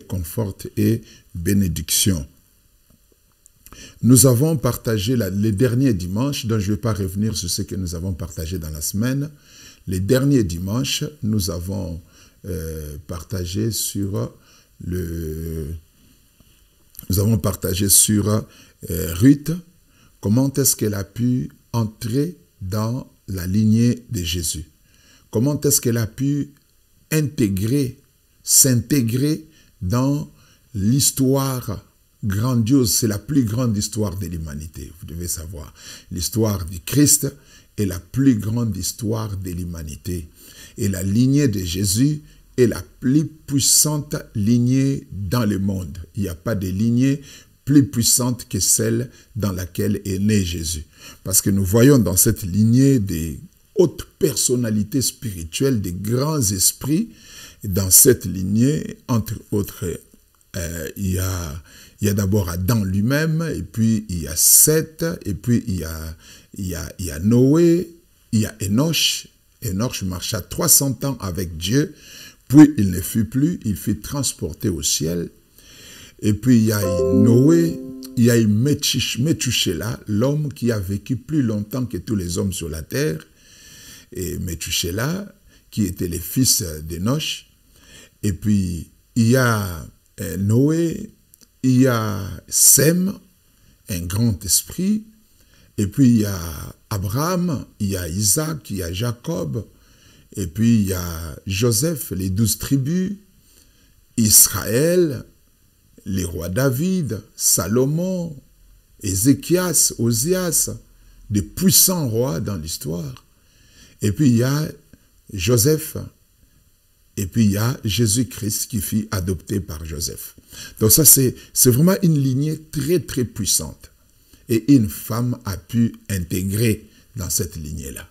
réconfort et bénédiction. Nous avons partagé les derniers dimanches, donc je ne vais pas revenir sur ce que nous avons partagé dans la semaine. Les derniers dimanches, nous avons partagé sur Ruth, comment est-ce qu'elle a pu entrer dans la lignée de Jésus. Comment est-ce qu'elle a pu s'intégrer dans l'histoire grandiose. C'est la plus grande histoire de l'humanité, vous devez savoir. L'histoire du Christ est la plus grande histoire de l'humanité. Et la lignée de Jésus est la plus puissante lignée dans le monde. Il n'y a pas de lignée plus puissante que celle dans laquelle est né Jésus. Parce que nous voyons dans cette lignée des hautes personnalités spirituelles, des grands esprits. Dans cette lignée, entre autres, il y a d'abord Adam lui-même, et puis il y a Seth, et puis il y a Noé, il y a Enoch. Enoch marcha 300 ans avec Dieu, puis il ne fut plus, il fut transporté au ciel. Et puis il y a Noé, il y a Methushélah, l'homme qui a vécu plus longtemps que tous les hommes sur la terre. Et Methushélah, qui était le fils d'Enoch. Et puis il y a Noé, il y a Sem, un grand esprit. Et puis il y a Abraham, il y a Isaac, il y a Jacob. Et puis il y a Joseph, les 12 tribus, Israël, les rois David, Salomon, Ézéchias, Osias, des puissants rois dans l'histoire. Et puis il y a Joseph, et puis il y a Jésus-Christ qui fut adopté par Joseph. Donc ça c'est vraiment une lignée très très puissante. Et une femme a pu intégrer dans cette lignée-là.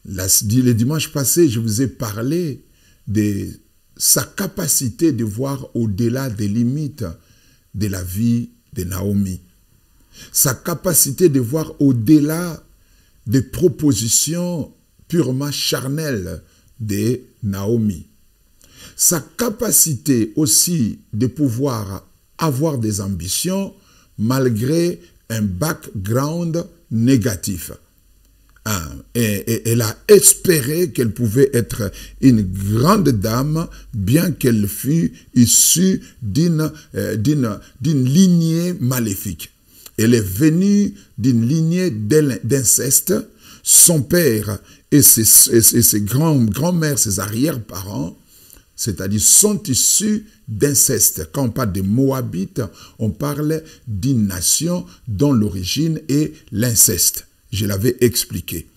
Le dimanche passé, je vous ai parlé de sa capacité de voir au-delà des limites de la vie de Naomi. Sa capacité de voir au-delà des propositions purement charnelles de Naomi. Sa capacité aussi de pouvoir avoir des ambitions malgré un background négatif. Et elle a espéré qu'elle pouvait être une grande dame, bien qu'elle fût issue d'une lignée maléfique. Elle est venue d'une lignée d'inceste. Son père et ses grands-mères, ses arrière-parents, c'est-à-dire sont issus d'inceste. Quand on parle des Moabites, on parle d'une nation dont l'origine est l'inceste. Je l'avais expliqué.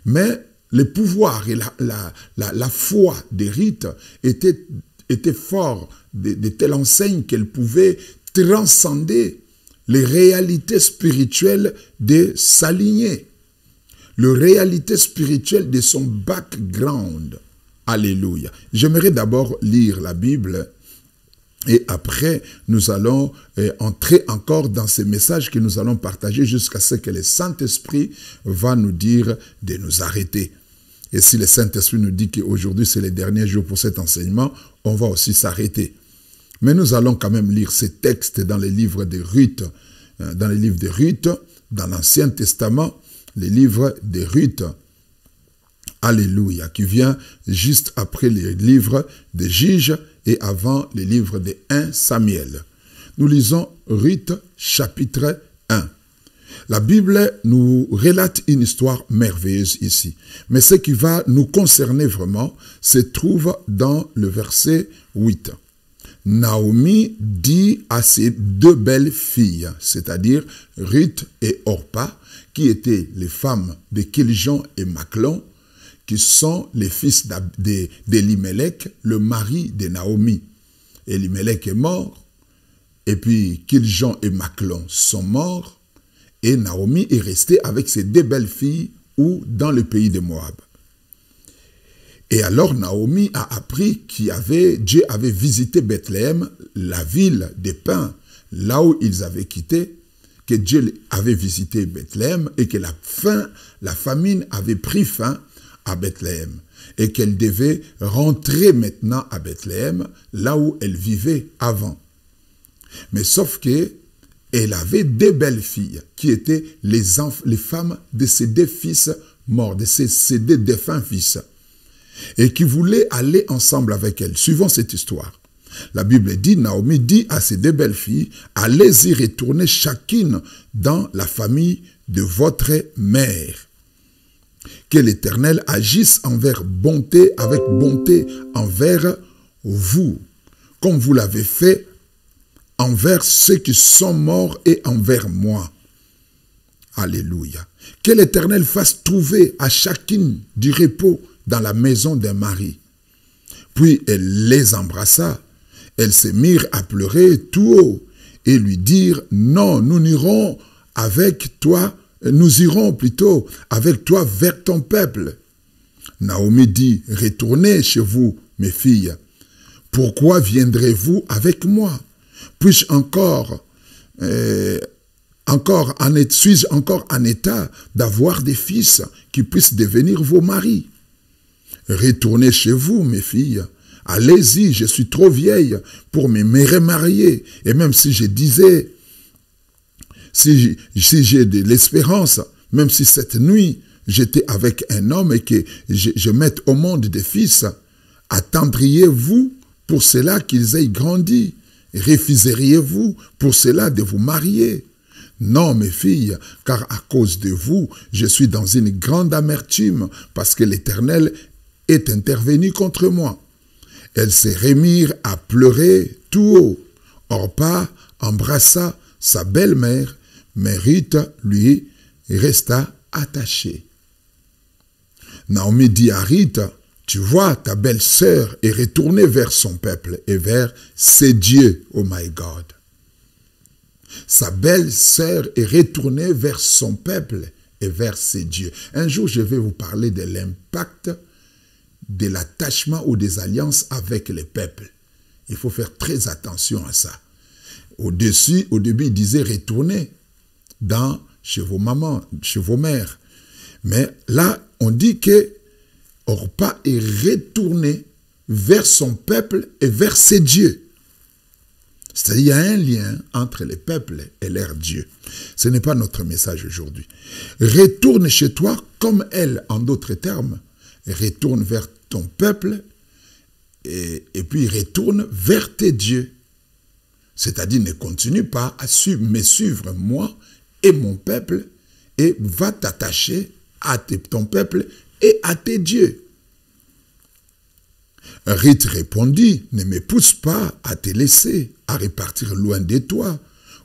Mais le pouvoir et la foi des rites étaient forts de telle enseigne qu'elle pouvait transcender les réalités spirituelles de sa lignée, les réalités spirituelles de son background. Alléluia. J'aimerais d'abord lire la Bible et après nous allons entrer encore dans ces messages que nous allons partager jusqu'à ce que le Saint-Esprit va nous dire de nous arrêter. Et si le Saint-Esprit nous dit qu'aujourd'hui c'est le dernier jour pour cet enseignement, on va aussi s'arrêter. Mais nous allons quand même lire ces textes dans les livres de Ruth, dans l'Ancien Testament, les livres de Ruth. Alléluia, qui vient juste après les livres des Juges et avant les livres de 1 Samuel. Nous lisons Ruth chapitre 1. La Bible nous relate une histoire merveilleuse ici. Mais ce qui va nous concerner vraiment se trouve dans le verset 8. Naomi dit à ses deux belles filles, c'est-à-dire Ruth et Orpa, qui étaient les femmes de Kiljon et Machlon, qui sont les fils d'Elimelech, le mari de Naomi. Elimelech est mort, et puis Kiljon et Machlon sont morts, et Naomi est restée avec ses deux belles filles ou dans le pays de Moab. Et alors Naomi a appris Dieu avait visité Bethléem, la ville des pains, là où ils avaient quitté, que Dieu avait visité Bethléem et que la famine avait pris fin à Bethléem. et qu'elle devait rentrer maintenant à Bethléem, là où elle vivait avant. Mais sauf que elle avait deux belles filles qui étaient les femmes de ses deux fils morts, de ses deux défunts fils, et qui voulaient aller ensemble avec elle. Suivons cette histoire. La Bible dit, Naomi dit à ses deux belles filles, allez-y retourner chacune dans la famille de votre mère. Que l'Éternel agisse avec bonté envers vous, comme vous l'avez fait envers ceux qui sont morts et envers moi. Alléluia. Que l'Éternel fasse trouver à chacune du repos dans la maison d'un mari. Puis elle les embrassa. Elles se mirent à pleurer tout haut et lui dirent, non, nous irons plutôt avec toi vers ton peuple. Naomi dit, retournez chez vous, mes filles. Pourquoi viendrez-vous avec moi? Suis-je encore en état d'avoir des fils qui puissent devenir vos maris? Retournez chez vous, mes filles. Allez-y, je suis trop vieille pour me remarier. Et même si je disais, si j'ai de l'espérance, même si cette nuit j'étais avec un homme et que je mette au monde des fils, attendriez-vous pour cela qu'ils aient grandi? Refuseriez-vous pour cela de vous marier? Non, mes filles, car à cause de vous, je suis dans une grande amertume, parce que l'Éternel est intervenu contre moi. Elles se remirent à pleurer tout haut. Orpa embrassa sa belle-mère, mais Ruth lui resta attachée. Naomi dit à Ruth, tu vois, ta belle-sœur est retournée vers son peuple et vers ses dieux, oh my God. Sa belle-sœur est retournée vers son peuple et vers ses dieux. Un jour, je vais vous parler de l'impact de l'attachement ou des alliances avec les peuples. Il faut faire très attention à ça. Au début, il disait retournez chez vos mamans, chez vos mères. Mais là, on dit que Orpa est retourné vers son peuple et vers ses dieux. C'est-à-dire qu'il y a un lien entre les peuples et leurs dieux. Ce n'est pas notre message aujourd'hui. Retourne chez toi comme elle, en d'autres termes. Retourne vers ton peuple et puis retourne vers tes dieux. C'est-à-dire ne continue pas à me suivre moi et mon peuple et va t'attacher à ton peuple et à tes dieux. Ruth répondit, ne me pousse pas à te laisser, à repartir loin de toi.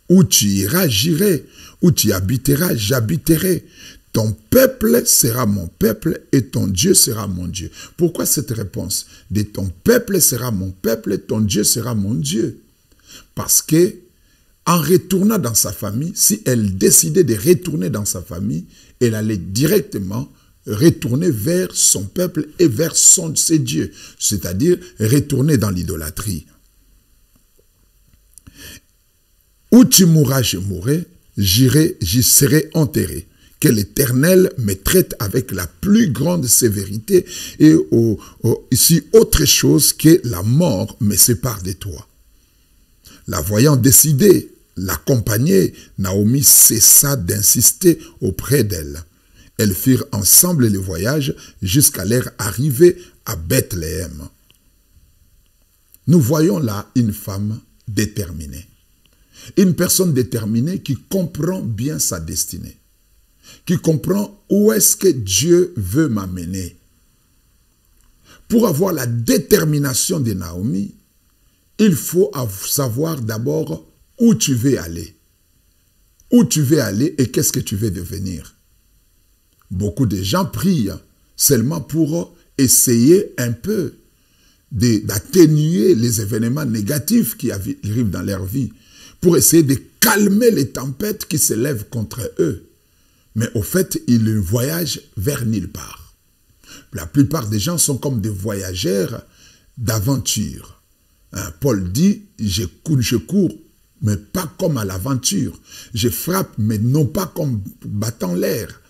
Où tu iras, j'irai. Où tu habiteras, j'habiterai. Ton peuple sera mon peuple et ton Dieu sera mon Dieu. Pourquoi cette réponse? De ton peuple sera mon peuple et ton Dieu sera mon Dieu. Parce que, en retournant dans sa famille, si elle décidait de retourner dans sa famille, elle allait directement retourner vers son peuple et vers ses dieux. C'est-à-dire retourner dans l'idolâtrie. Où tu mourras, je mourrai, j'y serai enterré. Que l'Éternel me traite avec la plus grande sévérité et si autre chose que la mort me sépare de toi. La voyant décider, l'accompagner, Naomi cessa d'insister auprès d'elle. Elles firent ensemble le voyage jusqu'à leur arrivée à Bethléem. Nous voyons là une femme déterminée. Une personne déterminée qui comprend bien sa destinée. Qui comprend où est-ce que Dieu veut m'amener. Pour avoir la détermination de Naomi, il faut savoir d'abord où tu veux aller. Où tu veux aller et qu'est-ce que tu veux devenir. Beaucoup de gens prient seulement pour essayer un peu d'atténuer les événements négatifs qui arrivent dans leur vie, pour essayer de calmer les tempêtes qui se lèvent contre eux. Mais au fait, ils voyagent vers nulle part. La plupart des gens sont comme des voyageurs d'aventure. Paul dit, je cours, mais pas comme à l'aventure. Je frappe, mais non pas comme battant l'air.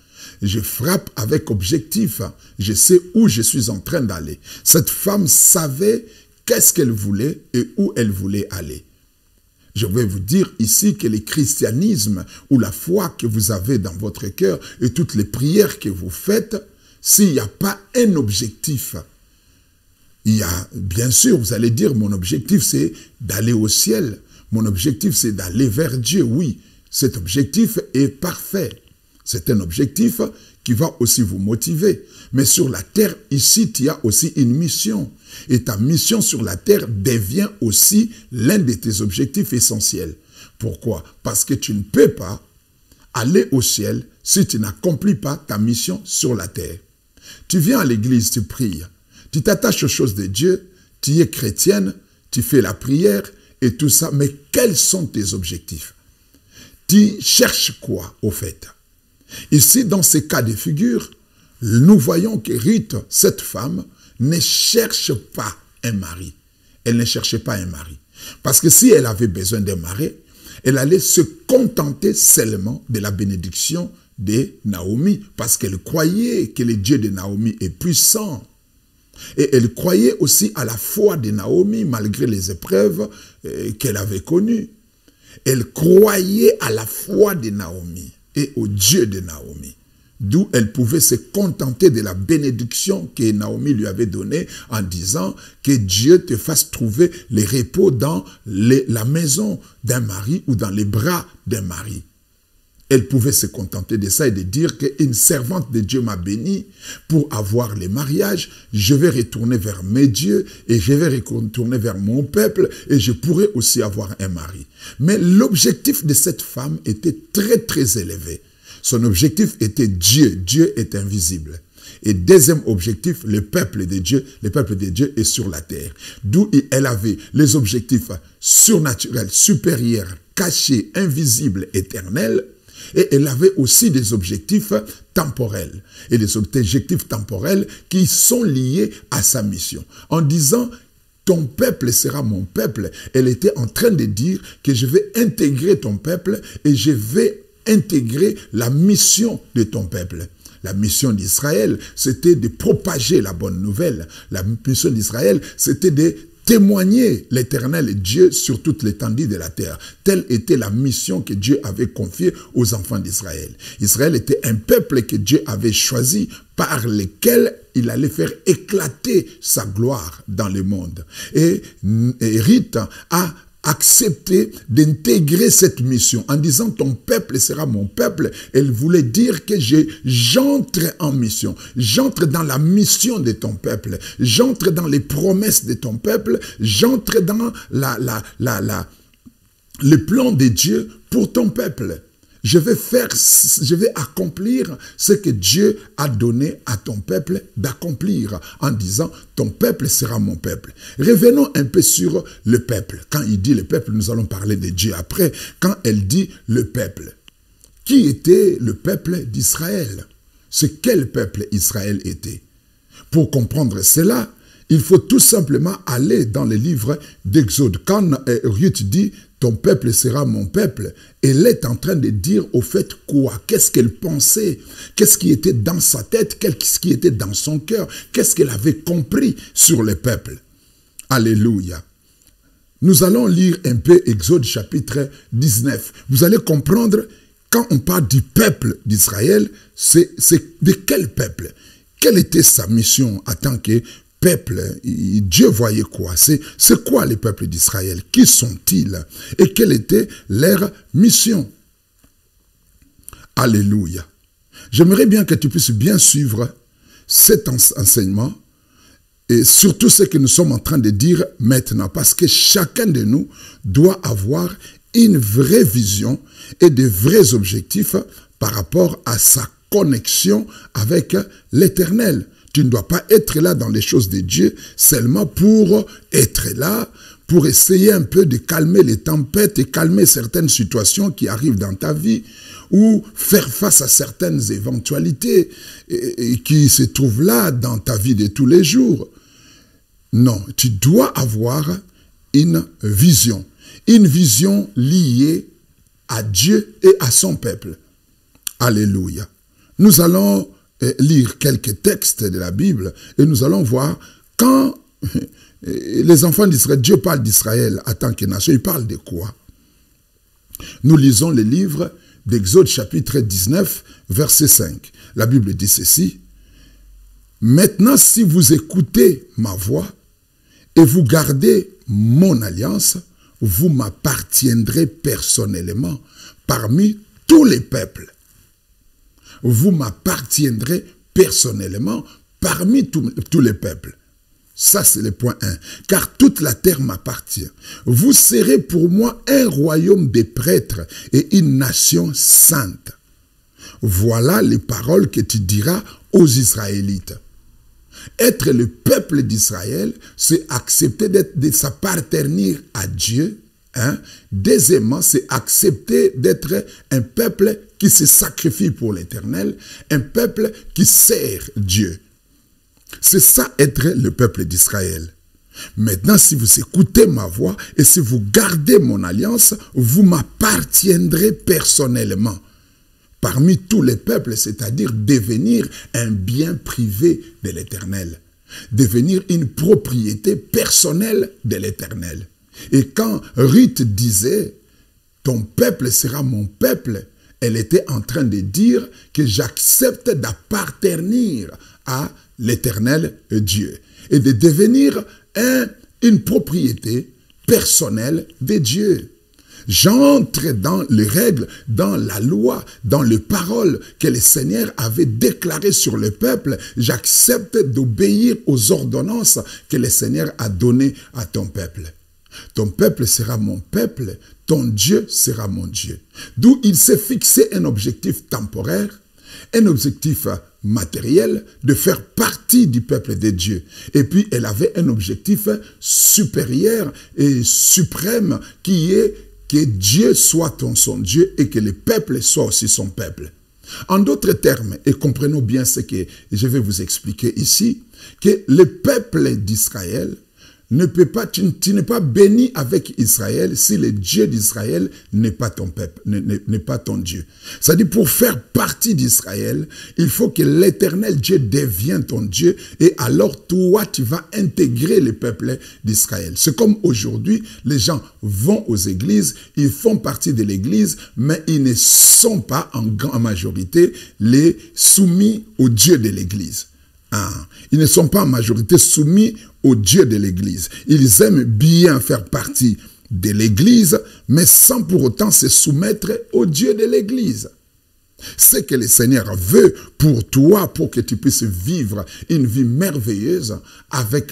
Je frappe avec objectif. Je sais où je suis en train d'aller. Cette femme savait qu'est-ce qu'elle voulait et où elle voulait aller. Je vais vous dire ici que le christianisme ou la foi que vous avez dans votre cœur et toutes les prières que vous faites, s'il n'y a pas un objectif, il y a, bien sûr, vous allez dire, mon objectif c'est d'aller au ciel. Mon objectif c'est d'aller vers Dieu. Oui, cet objectif est parfait. C'est un objectif qui va aussi vous motiver. Mais sur la terre, ici, tu as aussi une mission. Et ta mission sur la terre devient aussi l'un de tes objectifs essentiels. Pourquoi? Parce que tu ne peux pas aller au ciel si tu n'accomplis pas ta mission sur la terre. Tu viens à l'église, tu pries, tu t'attaches aux choses de Dieu, tu es chrétienne, tu fais la prière et tout ça, mais quels sont tes objectifs? Tu cherches quoi au fait? Ici, dans ces cas de figure, nous voyons que Ruth, cette femme, ne cherche pas un mari. Elle ne cherchait pas un mari. Parce que si elle avait besoin d'un mari, elle allait se contenter seulement de la bénédiction de Naomi, parce qu'elle croyait que le Dieu de Naomi est puissant. Et elle croyait aussi à la foi de Naomi, malgré les épreuves qu'elle avait connues. Elle croyait à la foi de Naomi et au Dieu de Naomi. D'où elle pouvait se contenter de la bénédiction que Naomi lui avait donnée en disant que Dieu te fasse trouver le repos dans la maison d'un mari ou dans les bras d'un mari. Elle pouvait se contenter de ça et de dire qu'une servante de Dieu m'a béni pour avoir les mariages. Je vais retourner vers mes dieux et je vais retourner vers mon peuple et je pourrai aussi avoir un mari. Mais l'objectif de cette femme était très très élevé. Son objectif était Dieu. Dieu est invisible. Et deuxième objectif, le peuple de Dieu. Le peuple de Dieu est sur la terre. D'où elle avait les objectifs surnaturels, supérieurs, cachés, invisibles, éternels. Et elle avait aussi des objectifs temporels. Et des objectifs temporels qui sont liés à sa mission. En disant, ton peuple sera mon peuple. Elle était en train de dire que je vais intégrer ton peuple et je vais intégrer la mission de ton peuple. La mission d'Israël, c'était de propager la bonne nouvelle. La mission d'Israël, c'était de témoigner l'Éternel Dieu sur toute l'étendue de la terre. Telle était la mission que Dieu avait confiée aux enfants d'Israël. Israël était un peuple que Dieu avait choisi par lequel il allait faire éclater sa gloire dans le monde. Et Ruth a accepté d'intégrer cette mission en disant ton peuple sera mon peuple. Elle voulait dire que j'entre en mission, j'entre dans la mission de ton peuple, j'entre dans les promesses de ton peuple, j'entre dans le plan de Dieu pour ton peuple. Je vais accomplir ce que Dieu a donné à ton peuple d'accomplir en disant, ton peuple sera mon peuple. Revenons un peu sur le peuple. Quand il dit le peuple, nous allons parler de Dieu après. Quand elle dit le peuple, qui était le peuple d'Israël? C'est quel peuple Israël était? Pour comprendre cela, il faut tout simplement aller dans le livre d'Exode. Quand Ruth dit, ton peuple sera mon peuple, elle est en train de dire au fait quoi? Qu'est-ce qu'elle pensait? Qu'est-ce qui était dans sa tête? Qu'est-ce qui était dans son cœur? Qu'est-ce qu'elle avait compris sur le peuple? Alléluia. Nous allons lire un peu Exode chapitre 19. Vous allez comprendre, quand on parle du peuple d'Israël, c'est de quel peuple? Quelle était sa mission en tant que peuple? Dieu voyait quoi? C'est quoi les peuples d'Israël? Qui sont-ils? Et quelle était leur mission? Alléluia. J'aimerais bien que tu puisses bien suivre cet enseignement et surtout ce que nous sommes en train de dire maintenant, parce que chacun de nous doit avoir une vraie vision et de vrais objectifs par rapport à sa connexion avec l'Éternel. Tu ne dois pas être là dans les choses de Dieu seulement pour être là, pour essayer un peu de calmer les tempêtes et calmer certaines situations qui arrivent dans ta vie ou faire face à certaines éventualités qui se trouvent là dans ta vie de tous les jours. Non, tu dois avoir une vision liée à Dieu et à son peuple. Alléluia. Nous allons lire quelques textes de la Bible et nous allons voir quand les enfants d'Israël, Dieu parle d'Israël en tant que nation, il parle de quoi? Nous lisons le livre d'Exode chapitre 19, verset 5. La Bible dit ceci: maintenant, si vous écoutez ma voix et vous gardez mon alliance, vous m'appartiendrez personnellement parmi tous les peuples. Vous m'appartiendrez personnellement parmi tous les peuples. Ça, c'est le point 1. Car toute la terre m'appartient. Vous serez pour moi un royaume de prêtres et une nation sainte. Voilà les paroles que tu diras aux Israélites. Être le peuple d'Israël, c'est accepter de s'appartenir à Dieu. Deuxièmement, c'est accepter d'être un peuple qui se sacrifie pour l'Éternel, un peuple qui sert Dieu. C'est ça être le peuple d'Israël. Maintenant, si vous écoutez ma voix et si vous gardez mon alliance, vous m'appartiendrez personnellement parmi tous les peuples, c'est-à-dire devenir un bien privé de l'Éternel, devenir une propriété personnelle de l'Éternel. Et quand Ruth disait « ton peuple sera mon peuple », elle était en train de dire que j'accepte d'appartenir à l'Éternel Dieu et de devenir une propriété personnelle de Dieu. J'entre dans les règles, dans la loi, dans les paroles que le Seigneur avait déclarées sur le peuple. J'accepte d'obéir aux ordonnances que le Seigneur a données à ton peuple. Ton peuple sera mon peuple, ton Dieu sera mon Dieu. D'où il s'est fixé un objectif temporaire, un objectif matériel de faire partie du peuple de Dieu. Et puis elle avait un objectif supérieur et suprême qui est que Dieu soit son Dieu et que le peuple soit aussi son peuple. En d'autres termes, et comprenons bien ce que je vais vous expliquer ici, que le peuple d'Israël ne peut pas, tu n'es pas béni avec Israël si le Dieu d'Israël n'est pas ton peuple, n'est pas ton Dieu. C'est-à-dire, pour faire partie d'Israël, il faut que l'Éternel Dieu devienne ton Dieu et alors toi, tu vas intégrer le peuple d'Israël. C'est comme aujourd'hui, les gens vont aux églises, ils font partie de l'église, mais ils ne sont pas en grande majorité les soumis au Dieu de l'église. Ils ne sont pas en majorité soumis au Dieu de l'Église. Ils aiment bien faire partie de l'Église, mais sans pour autant se soumettre au Dieu de l'Église. Ce que le Seigneur veut pour toi, pour que tu puisses vivre une vie merveilleuse avec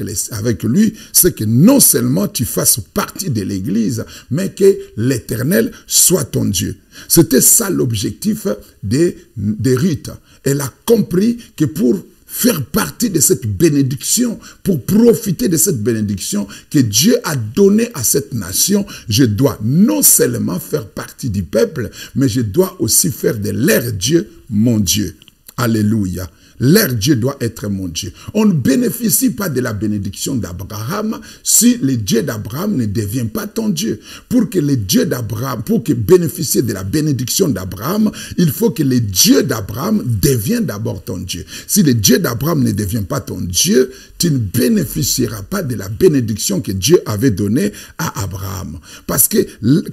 lui, c'est que non seulement tu fasses partie de l'Église, mais que l'Éternel soit ton Dieu. C'était ça l'objectif de Ruth. Elle a compris que pour faire partie de cette bénédiction, pour profiter de cette bénédiction que Dieu a donnée à cette nation, je dois non seulement faire partie du peuple, mais je dois aussi faire de leur Dieu mon Dieu. Alléluia. Leur Dieu doit être mon Dieu. On ne bénéficie pas de la bénédiction d'Abraham si le Dieu d'Abraham ne devient pas ton Dieu. Pour que le Dieu d'Abraham, pour que bénéficier de la bénédiction d'Abraham, il faut que le Dieu d'Abraham devienne d'abord ton Dieu. Si le Dieu d'Abraham ne devient pas ton Dieu, tu ne bénéficieras pas de la bénédiction que Dieu avait donnée à Abraham. Parce que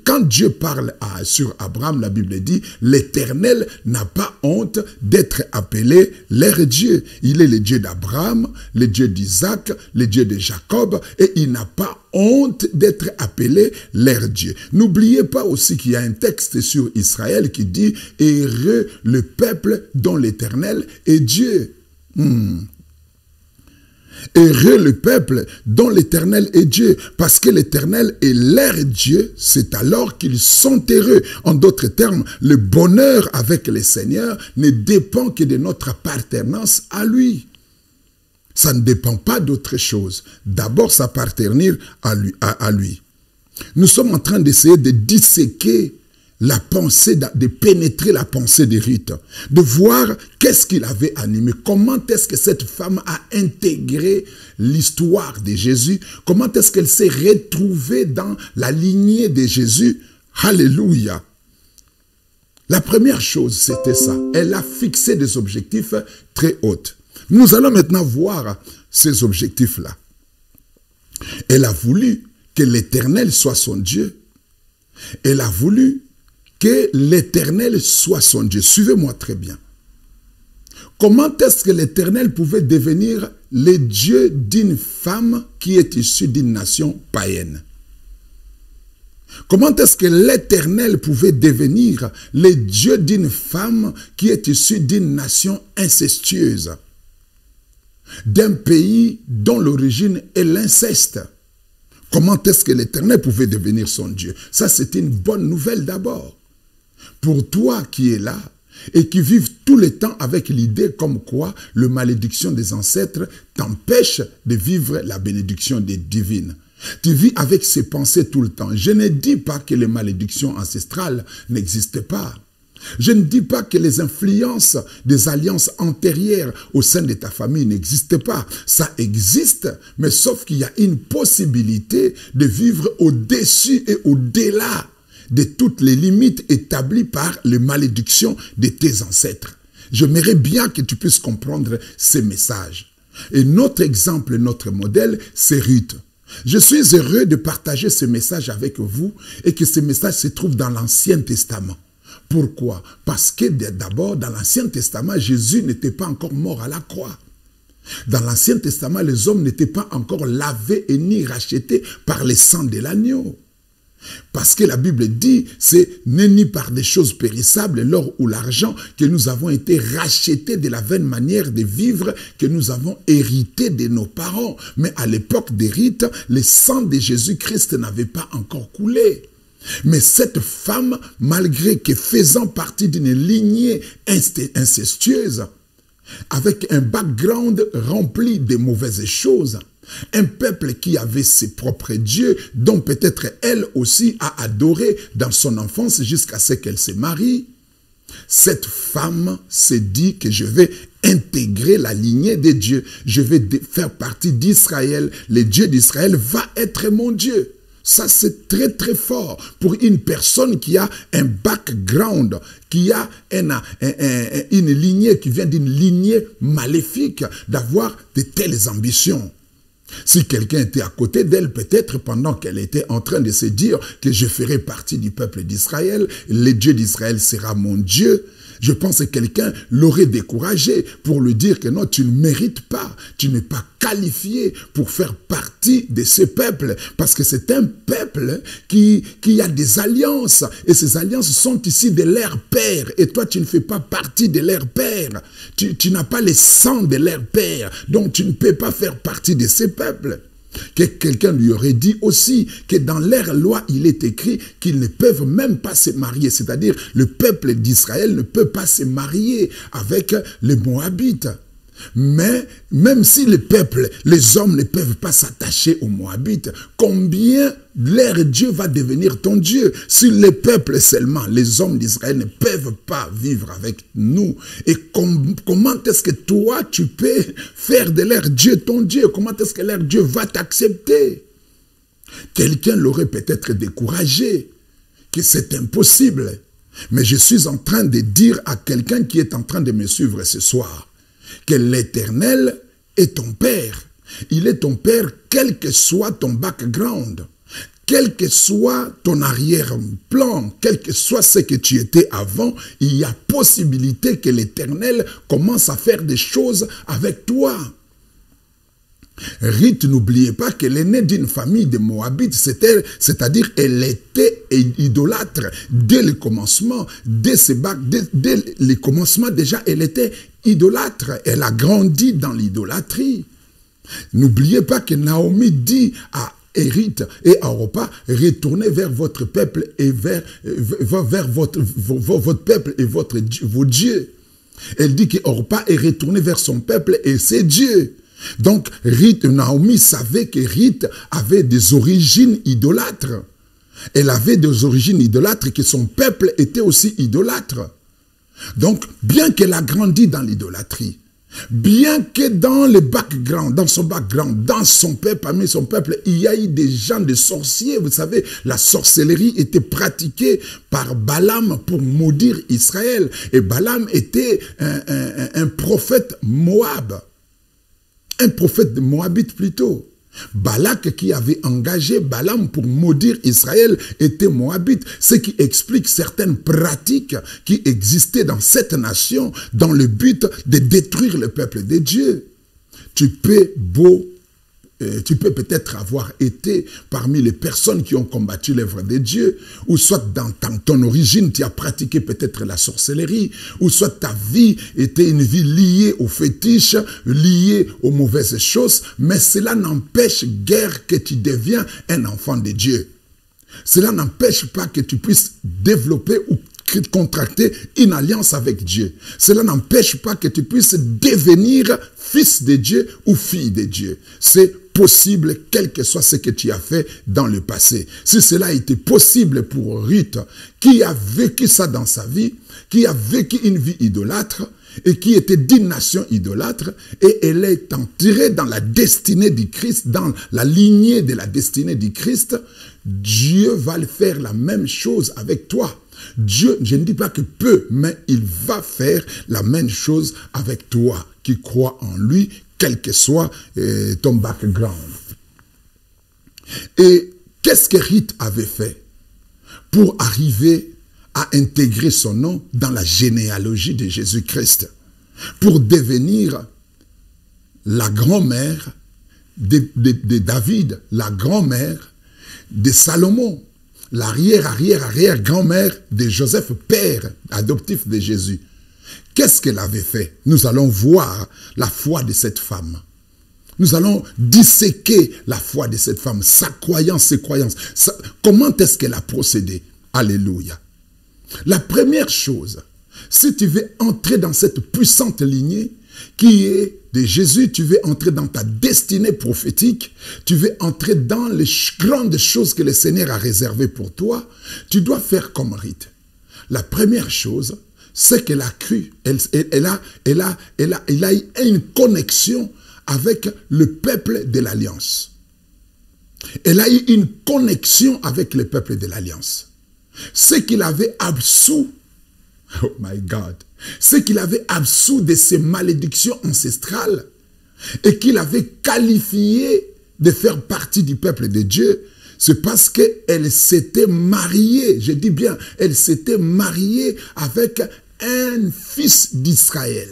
quand Dieu parle sur Abraham, la Bible dit, l'Éternel n'a pas honte d'être appelé leur Dieu. Il est le Dieu d'Abraham, le Dieu d'Isaac, le Dieu de Jacob, et il n'a pas honte d'être appelé leur Dieu. N'oubliez pas aussi qu'il y a un texte sur Israël qui dit « Heureux le peuple dont l'Éternel est Dieu ». Heureux le peuple dont l'Éternel est Dieu, parce que l'Éternel est leur Dieu, c'est alors qu'ils sont heureux. En d'autres termes, le bonheur avec le Seigneur ne dépend que de notre appartenance à lui. Ça ne dépend pas d'autre chose. D'abord, s'appartenir à lui. Nous sommes en train d'essayer de disséquer la pensée, de pénétrer la pensée de Ruth, de voir qu'est-ce qui l'avait animé, comment est-ce que cette femme a intégré l'histoire de Jésus, comment est-ce qu'elle s'est retrouvée dans la lignée de Jésus. Alléluia. La première chose, c'était ça. Elle a fixé des objectifs très hauts. Nous allons maintenant voir ces objectifs-là. Elle a voulu que l'Éternel soit son Dieu. Elle a voulu que l'Éternel soit son Dieu. Suivez-moi très bien. Comment est-ce que l'Éternel pouvait devenir le Dieu d'une femme qui est issue d'une nation païenne? Comment est-ce que l'Éternel pouvait devenir le Dieu d'une femme qui est issue d'une nation incestueuse, d'un pays dont l'origine est l'inceste? Comment est-ce que l'Éternel pouvait devenir son Dieu? Ça, c'est une bonne nouvelle d'abord. Pour toi qui es là et qui vives tout le temps avec l'idée comme quoi la malédiction des ancêtres t'empêche de vivre la bénédiction des divines. Tu vis avec ces pensées tout le temps. Je ne dis pas que les malédictions ancestrales n'existent pas. Je ne dis pas que les influences des alliances antérieures au sein de ta famille n'existent pas. Ça existe, mais sauf qu'il y a une possibilité de vivre au-dessus et au-delà de toutes les limites établies par les malédictions de tes ancêtres. J'aimerais bien que tu puisses comprendre ces messages. Et notre exemple, notre modèle, c'est Ruth. Je suis heureux de partager ce message avec vous et que ce message se trouve dans l'Ancien Testament. Pourquoi? Parce que d'abord, dans l'Ancien Testament, Jésus n'était pas encore mort à la croix. Dans l'Ancien Testament, les hommes n'étaient pas encore lavés et ni rachetés par le sang de l'agneau. Parce que la Bible dit, c'est ni par des choses périssables, l'or ou l'argent, que nous avons été rachetés de la vaine manière de vivre que nous avons hérité de nos parents. Mais à l'époque des rites, le sang de Jésus-Christ n'avait pas encore coulé. Mais cette femme, malgré que faisant partie d'une lignée incestueuse, avec un background rempli de mauvaises choses, un peuple qui avait ses propres dieux, dont peut-être elle aussi a adoré dans son enfance jusqu'à ce qu'elle se marie, cette femme s'est dit que je vais intégrer la lignée des dieux, je vais faire partie d'Israël, le Dieu d'Israël va être mon Dieu. Ça, c'est très, très fort pour une personne qui a un background, qui a une lignée, qui vient d'une lignée maléfique, d'avoir de telles ambitions. Si quelqu'un était à côté d'elle, peut-être pendant qu'elle était en train de se dire que je ferai partie du peuple d'Israël, le Dieu d'Israël sera mon Dieu, je pense que quelqu'un l'aurait découragé pour lui dire que non, tu ne mérites pas, tu n'es pas qualifié pour faire partie de ce peuple, parce que c'est un peuple qui a des alliances, et ces alliances sont ici de leur père, et toi tu ne fais pas partie de leur père, tu n'as pas le sang de leur père, donc tu ne peux pas faire partie de ce peuple. Que quelqu'un lui aurait dit aussi que dans leur loi, il est écrit qu'ils ne peuvent même pas se marier. C'est-à-dire, le peuple d'Israël ne peut pas se marier avec les Moabites. Mais même si le peuple, les hommes ne peuvent pas s'attacher aux Moabites, combien leur Dieu va devenir ton Dieu? Si les peuples seulement, les hommes d'Israël ne peuvent pas vivre avec nous, et comment est-ce que toi tu peux faire de leur Dieu ton Dieu? Comment est-ce que leur Dieu va t'accepter? Quelqu'un l'aurait peut-être découragé, que c'est impossible. Mais je suis en train de dire à quelqu'un qui est en train de me suivre ce soir, que l'Éternel est ton Père. Il est ton Père, quel que soit ton background, quel que soit ton arrière-plan, quel que soit ce que tu étais avant, il y a possibilité que l'Éternel commence à faire des choses avec toi. Ruth, n'oubliez pas qu'elle est née d'une famille de Moabites, c'est-à-dire elle était idolâtre dès le commencement, dès le commencement déjà elle était idolâtre, elle a grandi dans l'idolâtrie. N'oubliez pas que Naomi dit à Ruth et à Orpa, retournez vers votre peuple et vers votre peuple et vos dieux. Elle dit que Orpa est retournée vers son peuple et ses dieux. Donc, Naomi savait que Ruth avait des origines idolâtres. Elle avait des origines idolâtres et que son peuple était aussi idolâtre. Donc, bien qu'elle a grandi dans l'idolâtrie, Bien que dans le background, dans son background, dans son peuple, parmi son peuple, il y a eu des gens, des sorciers. Vous savez, la sorcellerie était pratiquée par Balaam pour maudire Israël. Et Balaam était un prophète Moab. Un prophète de Moabite plutôt. Balak qui avait engagé Balaam pour maudire Israël était Moabite, ce qui explique certaines pratiques qui existaient dans cette nation dans le but de détruire le peuple de Dieu. Tu peux peut-être avoir été parmi les personnes qui ont combattu l'œuvre de Dieu, ou soit dans ton origine, tu as pratiqué peut-être la sorcellerie, ou soit ta vie était une vie liée aux fétiches, liée aux mauvaises choses, mais cela n'empêche guère que tu deviens un enfant de Dieu. Cela n'empêche pas que tu puisses développer ou contracter une alliance avec Dieu. Cela n'empêche pas que tu puisses devenir fils de Dieu ou fille de Dieu. C'est possible, quel que soit ce que tu as fait dans le passé. Si cela a été possible pour Ruth, qui a vécu ça dans sa vie, qui a vécu une vie idolâtre, et qui était d'une nation idolâtre, et elle est entrée dans la destinée du Christ, dans la lignée de la destinée du Christ, Dieu va le faire la même chose avec toi. Dieu, je ne dis pas que peut, mais il va faire la même chose avec toi qui crois en lui, quel que soit ton background. Et qu'est-ce que Ruth avait fait pour arriver à intégrer son nom dans la généalogie de Jésus-Christ, pour devenir la grand-mère de David, la grand-mère de Salomon, l'arrière-arrière-arrière-grand-mère de Joseph, père adoptif de Jésus. Qu'est-ce qu'elle avait fait? Nous allons voir la foi de cette femme. Nous allons disséquer la foi de cette femme, sa croyance, ses croyances. Comment est-ce qu'elle a procédé? Alléluia. La première chose, si tu veux entrer dans cette puissante lignée qui est de Jésus, tu veux entrer dans ta destinée prophétique, tu veux entrer dans les grandes choses que le Seigneur a réservées pour toi, tu dois faire comme Ruth. La première chose, c'est qu'elle a cru, elle a eu une connexion avec le peuple de l'Alliance. Elle a eu une connexion avec le peuple de l'Alliance. Ce qu'il avait absous, oh my God, ce qu'il avait absous de ses malédictions ancestrales et qu'il avait qualifié de faire partie du peuple de Dieu, c'est parce qu'elle s'était mariée, je dis bien, elle s'était mariée avec un fils d'Israël.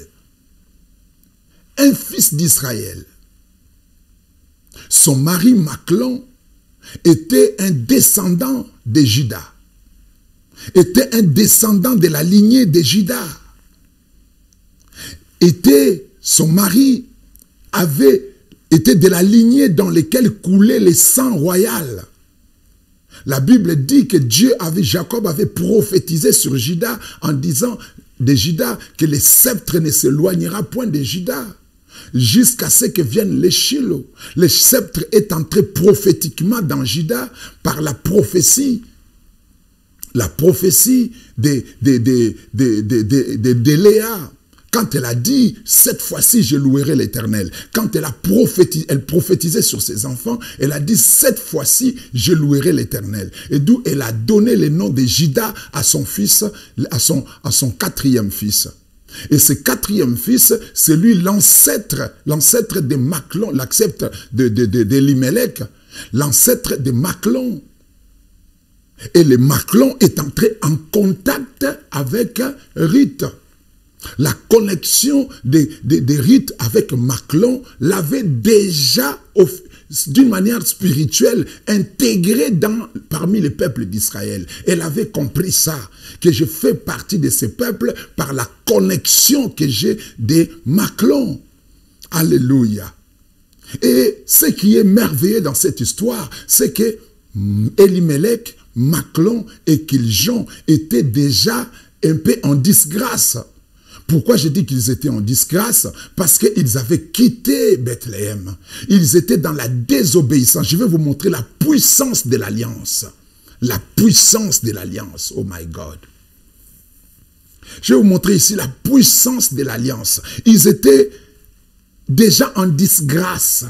Un fils d'Israël. Son mari Machlon était un descendant de Juda. Était un descendant de la lignée de Juda. Son mari était de la lignée dans laquelle coulait le sang royal. La Bible dit que Jacob avait prophétisé sur Juda en disant de Juda que le sceptre ne s'éloignera point de Juda jusqu'à ce que vienne les Shiloh. Le sceptre est entré prophétiquement dans Juda par la prophétie. La prophétie de Léa. Quand elle a dit, cette fois-ci, je louerai l'Éternel. Quand elle prophétisait sur ses enfants, elle a dit, cette fois-ci, je louerai l'Éternel. Et d'où elle a donné le nom de Juda à son fils, à son quatrième fils. Et ce quatrième fils, c'est lui l'ancêtre de Machlon, l'ancêtre d'Elimelech, l'ancêtre de Machlon. Et le Machlon est entré en contact avec Ruth. La connexion de Ruth avec Machlon l'avait déjà, d'une manière spirituelle, intégré parmi les peuples d'Israël. Elle avait compris ça, que je fais partie de ces peuples par la connexion que j'ai de Machlon. Alléluia. Et ce qui est merveilleux dans cette histoire, c'est que Elimelech, Machlon et Kiljon étaient déjà un peu en disgrâce. Pourquoi je dis qu'ils étaient en disgrâce? Parce qu'ils avaient quitté Bethléem. Ils étaient dans la désobéissance. Je vais vous montrer la puissance de l'alliance. La puissance de l'alliance. Oh my God. Je vais vous montrer ici la puissance de l'alliance. Ils étaient déjà en disgrâce.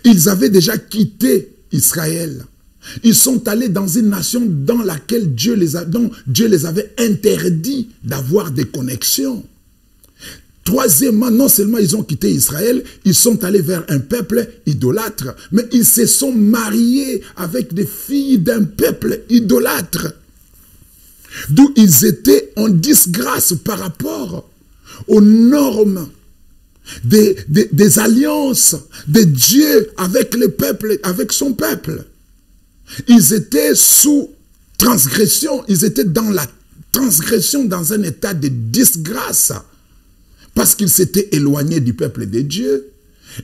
Ils avaient déjà quitté Israël. Ils sont allés dans une nation dans laquelle dont Dieu les avait interdit d'avoir des connexions. Troisièmement, non seulement ils ont quitté Israël, ils sont allés vers un peuple idolâtre, mais ils se sont mariés avec des filles d'un peuple idolâtre. D'où ils étaient en disgrâce par rapport aux normes des alliances de Dieu avec le peuple, avec son peuple. Ils étaient sous transgression, ils étaient dans la transgression, dans un état de disgrâce, parce qu'ils s'étaient éloignés du peuple de Dieu,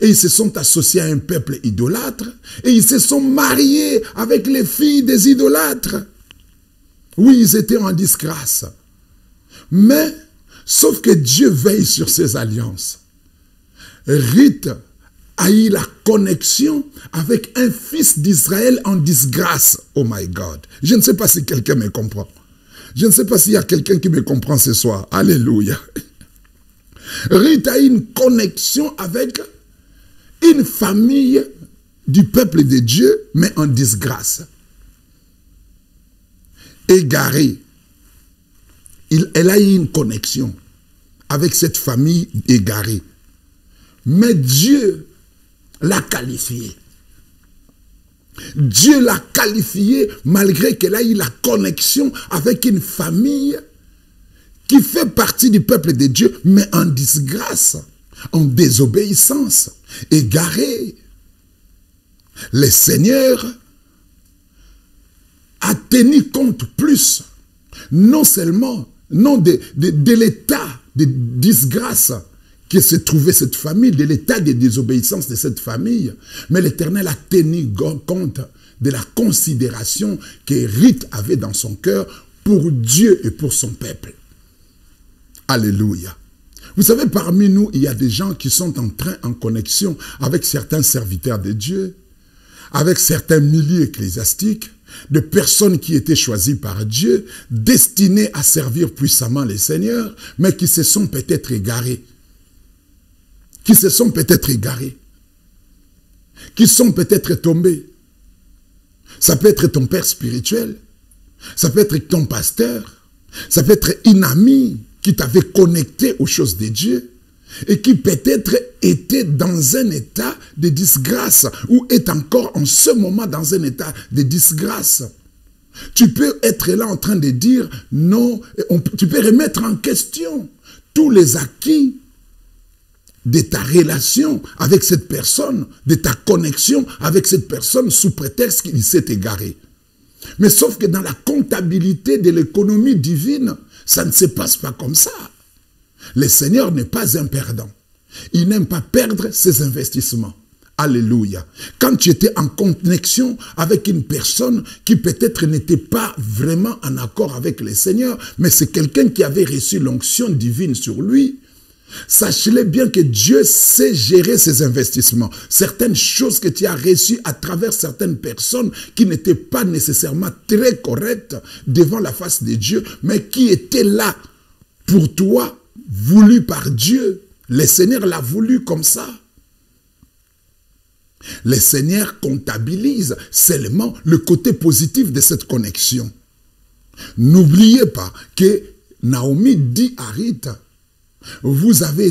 et ils se sont associés à un peuple idolâtre, et ils se sont mariés avec les filles des idolâtres. Oui, ils étaient en disgrâce. Mais, sauf que Dieu veille sur ses alliances. Ruth a eu la connexion avec un fils d'Israël en disgrâce. Oh my God. Je ne sais pas si quelqu'un me comprend. Je ne sais pas s'il y a quelqu'un qui me comprend ce soir. Alléluia. Ruth a eu une connexion avec une famille du peuple de Dieu, mais en disgrâce. Égarée. Elle a eu une connexion avec cette famille égarée. Mais Dieu l'a qualifiée. Dieu l'a qualifiée malgré qu'elle a eu la connexion avec une famille qui fait partie du peuple de Dieu, mais en disgrâce, en désobéissance, égarée. Le Seigneur a tenu compte plus, non seulement de l'état de disgrâce que se trouvait cette famille, de l'état de désobéissance de cette famille, mais l'Éternel a tenu compte de la considération que Ruth avait dans son cœur pour Dieu et pour son peuple. Alléluia. Vous savez, parmi nous, il y a des gens qui sont en connexion avec certains serviteurs de Dieu, avec certains milieux ecclésiastiques, de personnes qui étaient choisies par Dieu, destinées à servir puissamment les seigneurs, mais qui se sont peut-être égarés. Qui se sont peut-être égarés. Qui sont peut-être tombés. Ça peut être ton père spirituel. Ça peut être ton pasteur. Ça peut être une amie qui t'avait connecté aux choses de Dieu et qui peut-être était dans un état de disgrâce ou est encore en ce moment dans un état de disgrâce. Tu peux être là en train de dire non, tu peux remettre en question tous les acquis de ta relation avec cette personne, de ta connexion avec cette personne sous prétexte qu'il s'est égaré. Mais sauf que dans la comptabilité de l'économie divine, ça ne se passe pas comme ça. Le Seigneur n'est pas un perdant. Il n'aime pas perdre ses investissements. Alléluia. Quand tu étais en connexion avec une personne qui peut-être n'était pas vraiment en accord avec le Seigneur, mais c'est quelqu'un qui avait reçu l'onction divine sur lui, sachez-le bien que Dieu sait gérer ses investissements. Certaines choses que tu as reçues à travers certaines personnes qui n'étaient pas nécessairement très correctes devant la face de Dieu, mais qui étaient là pour toi, voulu par Dieu. Le Seigneur l'a voulu comme ça. Le Seigneur comptabilise seulement le côté positif de cette connexion. N'oubliez pas que Naomi dit à Ruth, vous avez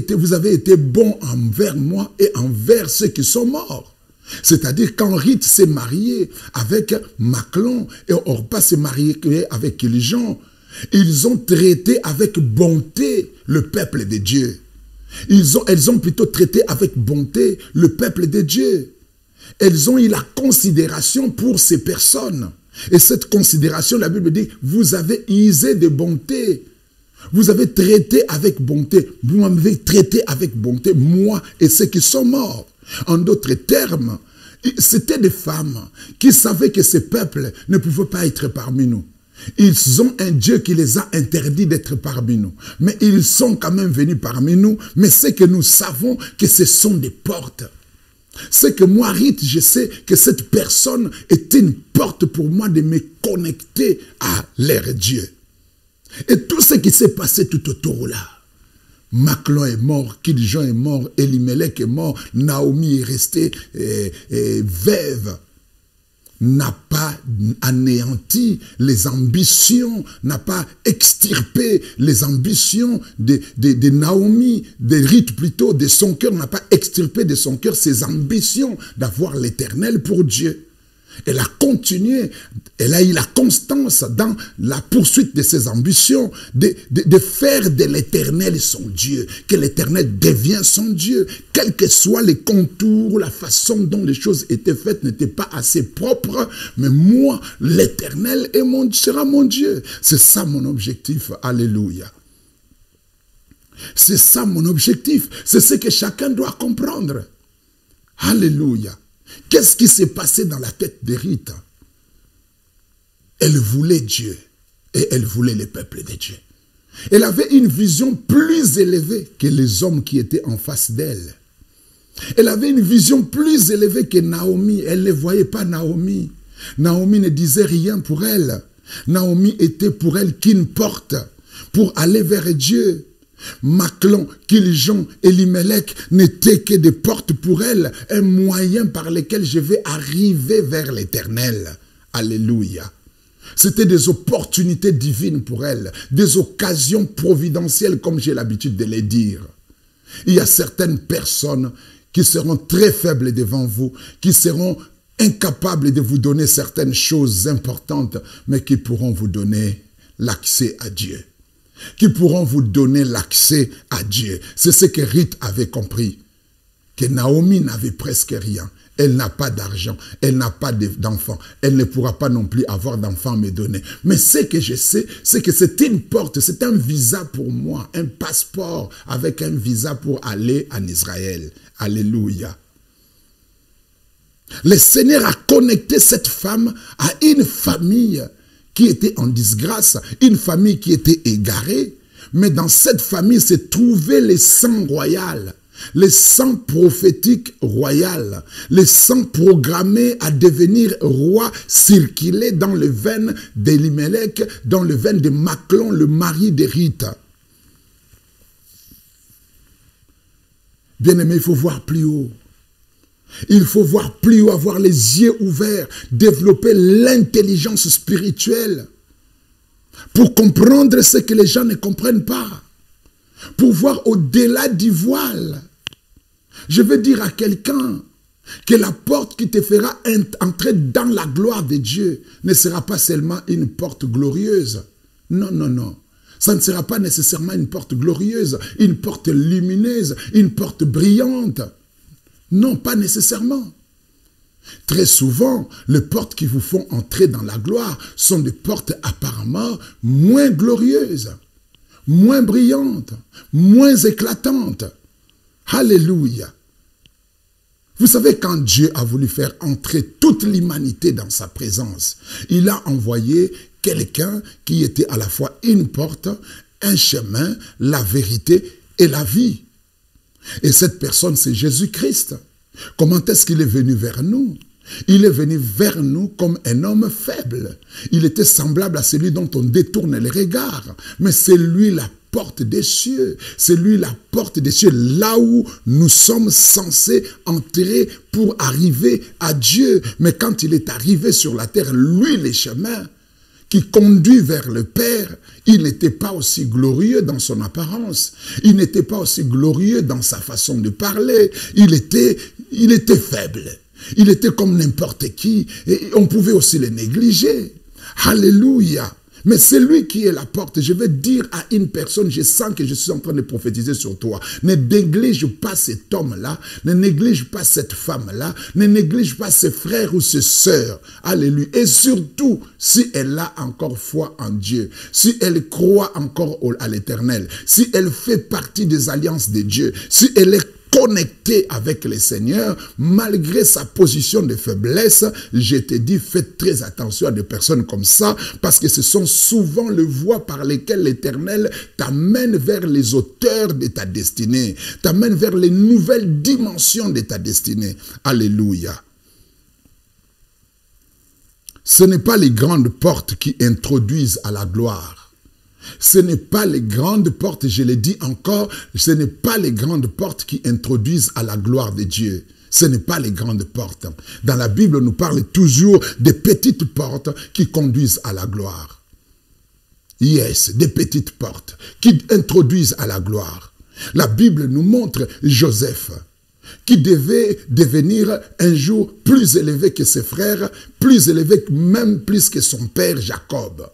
été bon envers moi et envers ceux qui sont morts. C'est-à-dire quand Ruth s'est mariée avec Machlon et Orpa s'est mariée avec Kilijon, ils ont traité avec bonté le peuple de Dieu. Elles ont plutôt traité avec bonté le peuple de Dieu. Elles ont eu la considération pour ces personnes. Et cette considération, la Bible dit, vous avez usé de bonté. Vous avez traité avec bonté. Vous m'avez traité avec bonté, moi et ceux qui sont morts. En d'autres termes, c'était des femmes qui savaient que ce peuple ne pouvait pas être parmi nous. Ils ont un Dieu qui les a interdits d'être parmi nous. Mais ils sont quand même venus parmi nous. Mais c'est que nous savons que ce sont des portes. C'est que moi, Ruth, je sais que cette personne est une porte pour moi de me connecter à leur Dieu. Et tout ce qui s'est passé tout autour là Maclon est mort, Kiljon est mort, Elimelech est mort, Naomi est restée veuve, n'a pas anéanti les ambitions, n'a pas extirpé les ambitions de Naomi, de Ruth plutôt, de son cœur, n'a pas extirpé de son cœur ses ambitions d'avoir l'Éternel pour Dieu. Elle a continué, elle a eu la constance dans la poursuite de ses ambitions, de faire de l'Éternel son Dieu, que l'Éternel devienne son Dieu, quels que soient les contours, la façon dont les choses étaient faites n'était pas assez propre, mais moi, l'Éternel sera mon Dieu. C'est ça mon objectif, alléluia. C'est ça mon objectif, c'est ce que chacun doit comprendre. Alléluia. Qu'est-ce qui s'est passé dans la tête de Rita? Elle voulait Dieu et elle voulait le peuple de Dieu. Elle avait une vision plus élevée que les hommes qui étaient en face d'elle. Elle avait une vision plus élevée que Naomi. Elle ne voyait pas Naomi. Naomi ne disait rien pour elle. Naomi était pour elle qu'une porte pour aller vers Dieu. Maclon, Kiljon, Elimelech n'étaient que des portes pour elle, un moyen par lequel je vais arriver vers l'Éternel. Alléluia. C'était des opportunités divines pour elle, des occasions providentielles comme j'ai l'habitude de les dire. Il y a certaines personnes qui seront très faibles devant vous, qui seront incapables de vous donner certaines choses importantes, mais qui pourront vous donner l'accès à Dieu. Qui pourront vous donner l'accès à Dieu. C'est ce que Ruth avait compris. Que Naomi n'avait presque rien. Elle n'a pas d'argent. Elle n'a pas d'enfants. Elle ne pourra pas non plus avoir d'enfants à me donner. Mais ce que je sais, c'est que c'est une porte, c'est un visa pour moi. Un passeport avec un visa pour aller en Israël. Alléluia. Le Seigneur a connecté cette femme à une famille qui était en disgrâce, une famille qui était égarée, mais dans cette famille se trouvait le sang royal, le sang prophétique royal, le sang programmé à devenir roi circulait dans les veines d'Elimelech, dans les veines de Maclon, le mari de Rita. Bien-aimé, il faut voir plus haut. Il faut voir plus haut, avoir les yeux ouverts, développer l'intelligence spirituelle pour comprendre ce que les gens ne comprennent pas, pour voir au-delà du voile. Je veux dire à quelqu'un que la porte qui te fera entrer dans la gloire de Dieu ne sera pas seulement une porte glorieuse. Non, non, non. Ça ne sera pas nécessairement une porte glorieuse, une porte lumineuse, une porte brillante. Non, pas nécessairement. Très souvent, les portes qui vous font entrer dans la gloire sont des portes apparemment moins glorieuses, moins brillantes, moins éclatantes. Alléluia. Vous savez, quand Dieu a voulu faire entrer toute l'humanité dans sa présence, il a envoyé quelqu'un qui était à la fois une porte, un chemin, la vérité et la vie. Et cette personne, c'est Jésus-Christ. Comment est-ce qu'il est venu vers nous? Il est venu vers nous comme un homme faible. Il était semblable à celui dont on détourne les regards. Mais c'est lui la porte des cieux. C'est lui la porte des cieux, là où nous sommes censés entrer pour arriver à Dieu. Mais quand il est arrivé sur la terre, lui, les chemins qui conduit vers le Père, il n'était pas aussi glorieux dans son apparence. Il n'était pas aussi glorieux dans sa façon de parler. Il était faible. Il était comme n'importe qui. Et on pouvait aussi le négliger. Alléluia. Mais c'est lui qui est la porte. Je vais dire à une personne, je sens que je suis en train de prophétiser sur toi. Ne néglige pas cet homme-là. Ne néglige pas cette femme-là. Ne néglige pas ses frères ou ses sœurs. Alléluia. Et surtout, si elle a encore foi en Dieu, si elle croit encore à l'Éternel, si elle fait partie des alliances de Dieu, si elle est connecté avec le Seigneur, malgré sa position de faiblesse, je te dis, faites très attention à des personnes comme ça, parce que ce sont souvent les voies par lesquelles l'Éternel t'amène vers les auteurs de ta destinée, t'amène vers les nouvelles dimensions de ta destinée. Alléluia. Ce n'est pas les grandes portes qui introduisent à la gloire. Ce n'est pas les grandes portes, je l'ai dit encore, ce n'est pas les grandes portes qui introduisent à la gloire de Dieu. Ce n'est pas les grandes portes. Dans la Bible, on nous parle toujours des petites portes qui conduisent à la gloire. Yes, des petites portes qui introduisent à la gloire. La Bible nous montre Joseph, qui devait devenir un jour plus élevé que ses frères, plus élevé même plus que son père Jacob,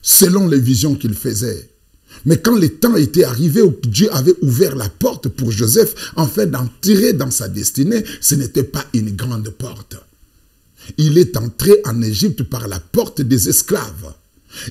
selon les visions qu'il faisait. Mais quand le temps était arrivé où Dieu avait ouvert la porte pour Joseph, afin d'entrer dans sa destinée, ce n'était pas une grande porte. Il est entré en Égypte par la porte des esclaves.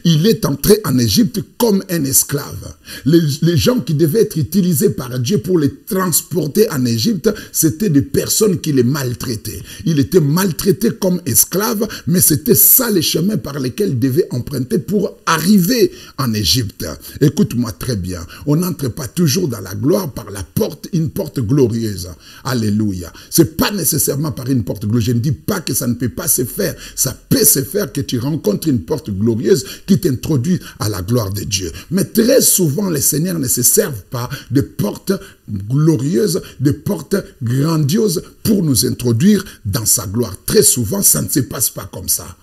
Il est entré en Égypte comme un esclave. Les gens qui devaient être utilisés par Dieu pour les transporter en Égypte, c'était des personnes qui les maltraitaient. Il était maltraité comme esclave, mais c'était ça les chemins par lesquels il devait emprunter pour arriver en Égypte. Écoute-moi très bien, on n'entre pas toujours dans la gloire par la porte, une porte glorieuse. Alléluia. C'est pas nécessairement par une porte glorieuse. Je ne dis pas que ça ne peut pas se faire. Ça peut se faire que tu rencontres une porte glorieuse qui t'introduit à la gloire de Dieu. Mais très souvent, les seigneurs ne se servent pas de portes glorieuses, de portes grandioses pour nous introduire dans sa gloire. Très souvent, ça ne se passe pas comme ça.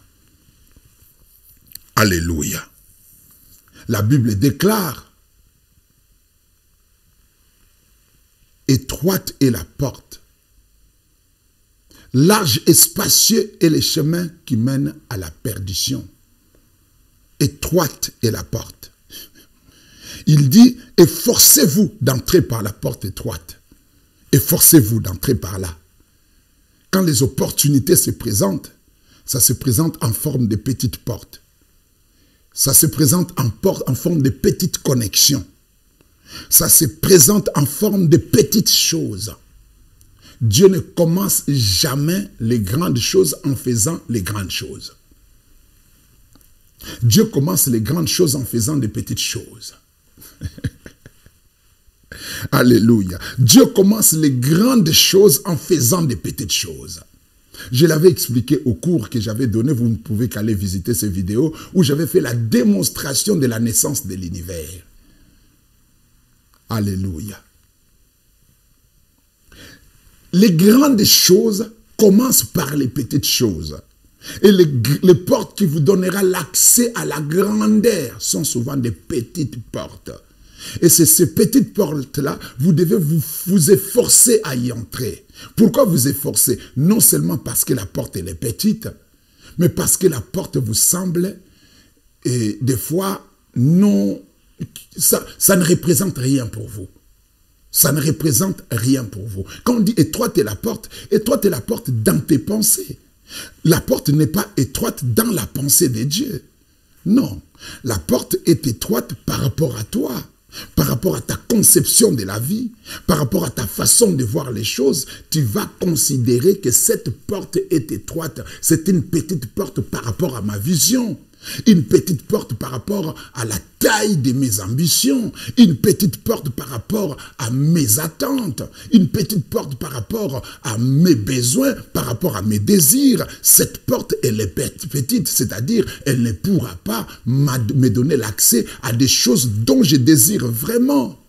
Alléluia. La Bible déclare: étroite est la porte, large et spacieux est le chemin qui mène à la perdition. Étroite est la porte. Il dit: efforcez-vous d'entrer par la porte étroite. Efforcez-vous d'entrer par là. Quand les opportunités se présentent, ça se présente en forme de petites portes. Ça se présente en forme de petites connexions. Ça se présente en forme de petites choses. Dieu ne commence jamais les grandes choses en faisant les grandes choses. Dieu commence les grandes choses en faisant des petites choses. Alléluia. Dieu commence les grandes choses en faisant des petites choses. Je l'avais expliqué au cours que j'avais donné, vous ne pouvez qu'aller visiter ces vidéos, où j'avais fait la démonstration de la naissance de l'univers. Alléluia. Les grandes choses commencent par les petites choses. Et les portes qui vous donneront l'accès à la grandeur sont souvent des petites portes. Et c'est ces petites portes-là, vous devez vous efforcer à y entrer. Pourquoi vous efforcer? Non seulement parce que la porte elle est petite, mais parce que la porte vous semble, et des fois, non, ça ne représente rien pour vous. Ça ne représente rien pour vous. Quand on dit étroite est la porte dans tes pensées. La porte n'est pas étroite dans la pensée de Dieu. Non, la porte est étroite par rapport à toi, par rapport à ta conception de la vie, par rapport à ta façon de voir les choses. Tu vas considérer que cette porte est étroite. C'est une petite porte par rapport à ma vision. Une petite porte par rapport à la taille de mes ambitions, une petite porte par rapport à mes attentes, une petite porte par rapport à mes besoins, par rapport à mes désirs. Cette porte, elle est petite, c'est-à-dire elle ne pourra pas me donner l'accès à des choses dont je désire vraiment.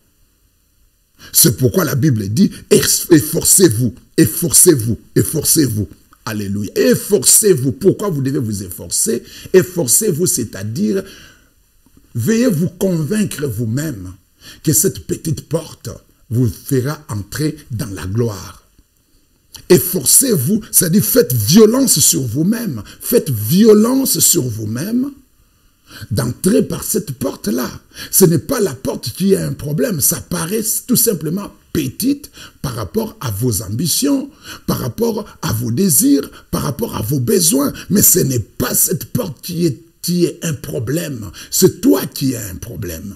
C'est pourquoi la Bible dit: efforcez-vous, efforcez-vous, efforcez-vous. Alléluia. Efforcez-vous. Pourquoi vous devez vous efforcer? Efforcez-vous, c'est-à-dire, veuillez vous convaincre vous-même que cette petite porte vous fera entrer dans la gloire. Efforcez-vous, c'est-à-dire faites violence sur vous-même. Faites violence sur vous-même d'entrer par cette porte-là. Ce n'est pas la porte qui a un problème. Ça paraît tout simplement petite par rapport à vos ambitions, par rapport à vos désirs, par rapport à vos besoins. Mais ce n'est pas cette porte qui est un problème. C'est toi qui as un problème.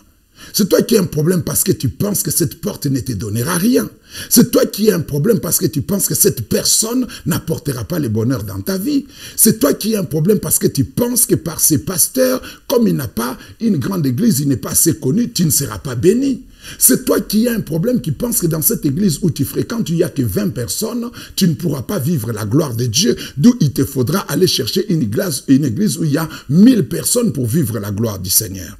C'est toi qui as un problème parce que tu penses que cette porte ne te donnera rien. C'est toi qui as un problème parce que tu penses que cette personne n'apportera pas le bonheur dans ta vie. C'est toi qui as un problème parce que tu penses que par ces pasteurs, comme il n'a pas une grande église, il n'est pas assez connu, tu ne seras pas béni. C'est toi qui as un problème, qui pense que dans cette église où tu fréquentes, il n'y a que 20 personnes, tu ne pourras pas vivre la gloire de Dieu, d'où il te faudra aller chercher une église où il y a 1000 personnes pour vivre la gloire du Seigneur.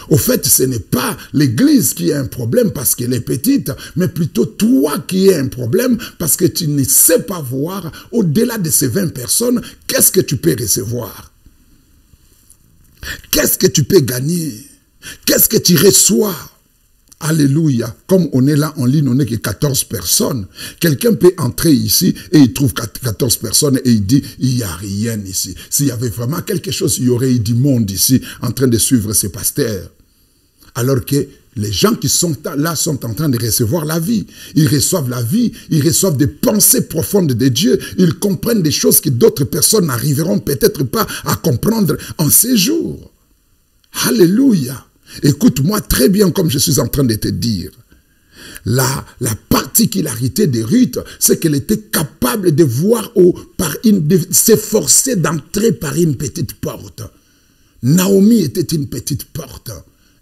Au fait, ce n'est pas l'église qui a un problème parce qu'elle est petite, mais plutôt toi qui as un problème parce que tu ne sais pas voir au-delà de ces 20 personnes, qu'est-ce que tu peux recevoir? Qu'est-ce que tu peux gagner? Qu'est-ce que tu reçois? Alléluia. Comme on est là en ligne, on n'est que 14 personnes. Quelqu'un peut entrer ici et il trouve 14 personnes et il dit, il n'y a rien ici. S'il y avait vraiment quelque chose, il y aurait eu du monde ici en train de suivre ces pasteurs. Alors que les gens qui sont là sont en train de recevoir la vie. Ils reçoivent la vie, ils reçoivent des pensées profondes de Dieu. Ils comprennent des choses que d'autres personnes n'arriveront peut-être pas à comprendre en ces jours. Alléluia. Écoute-moi très bien comme je suis en train de te dire. La particularité de Ruth, c'est qu'elle était capable de voir de s'efforcer d'entrer par une petite porte. Naomi était une petite porte.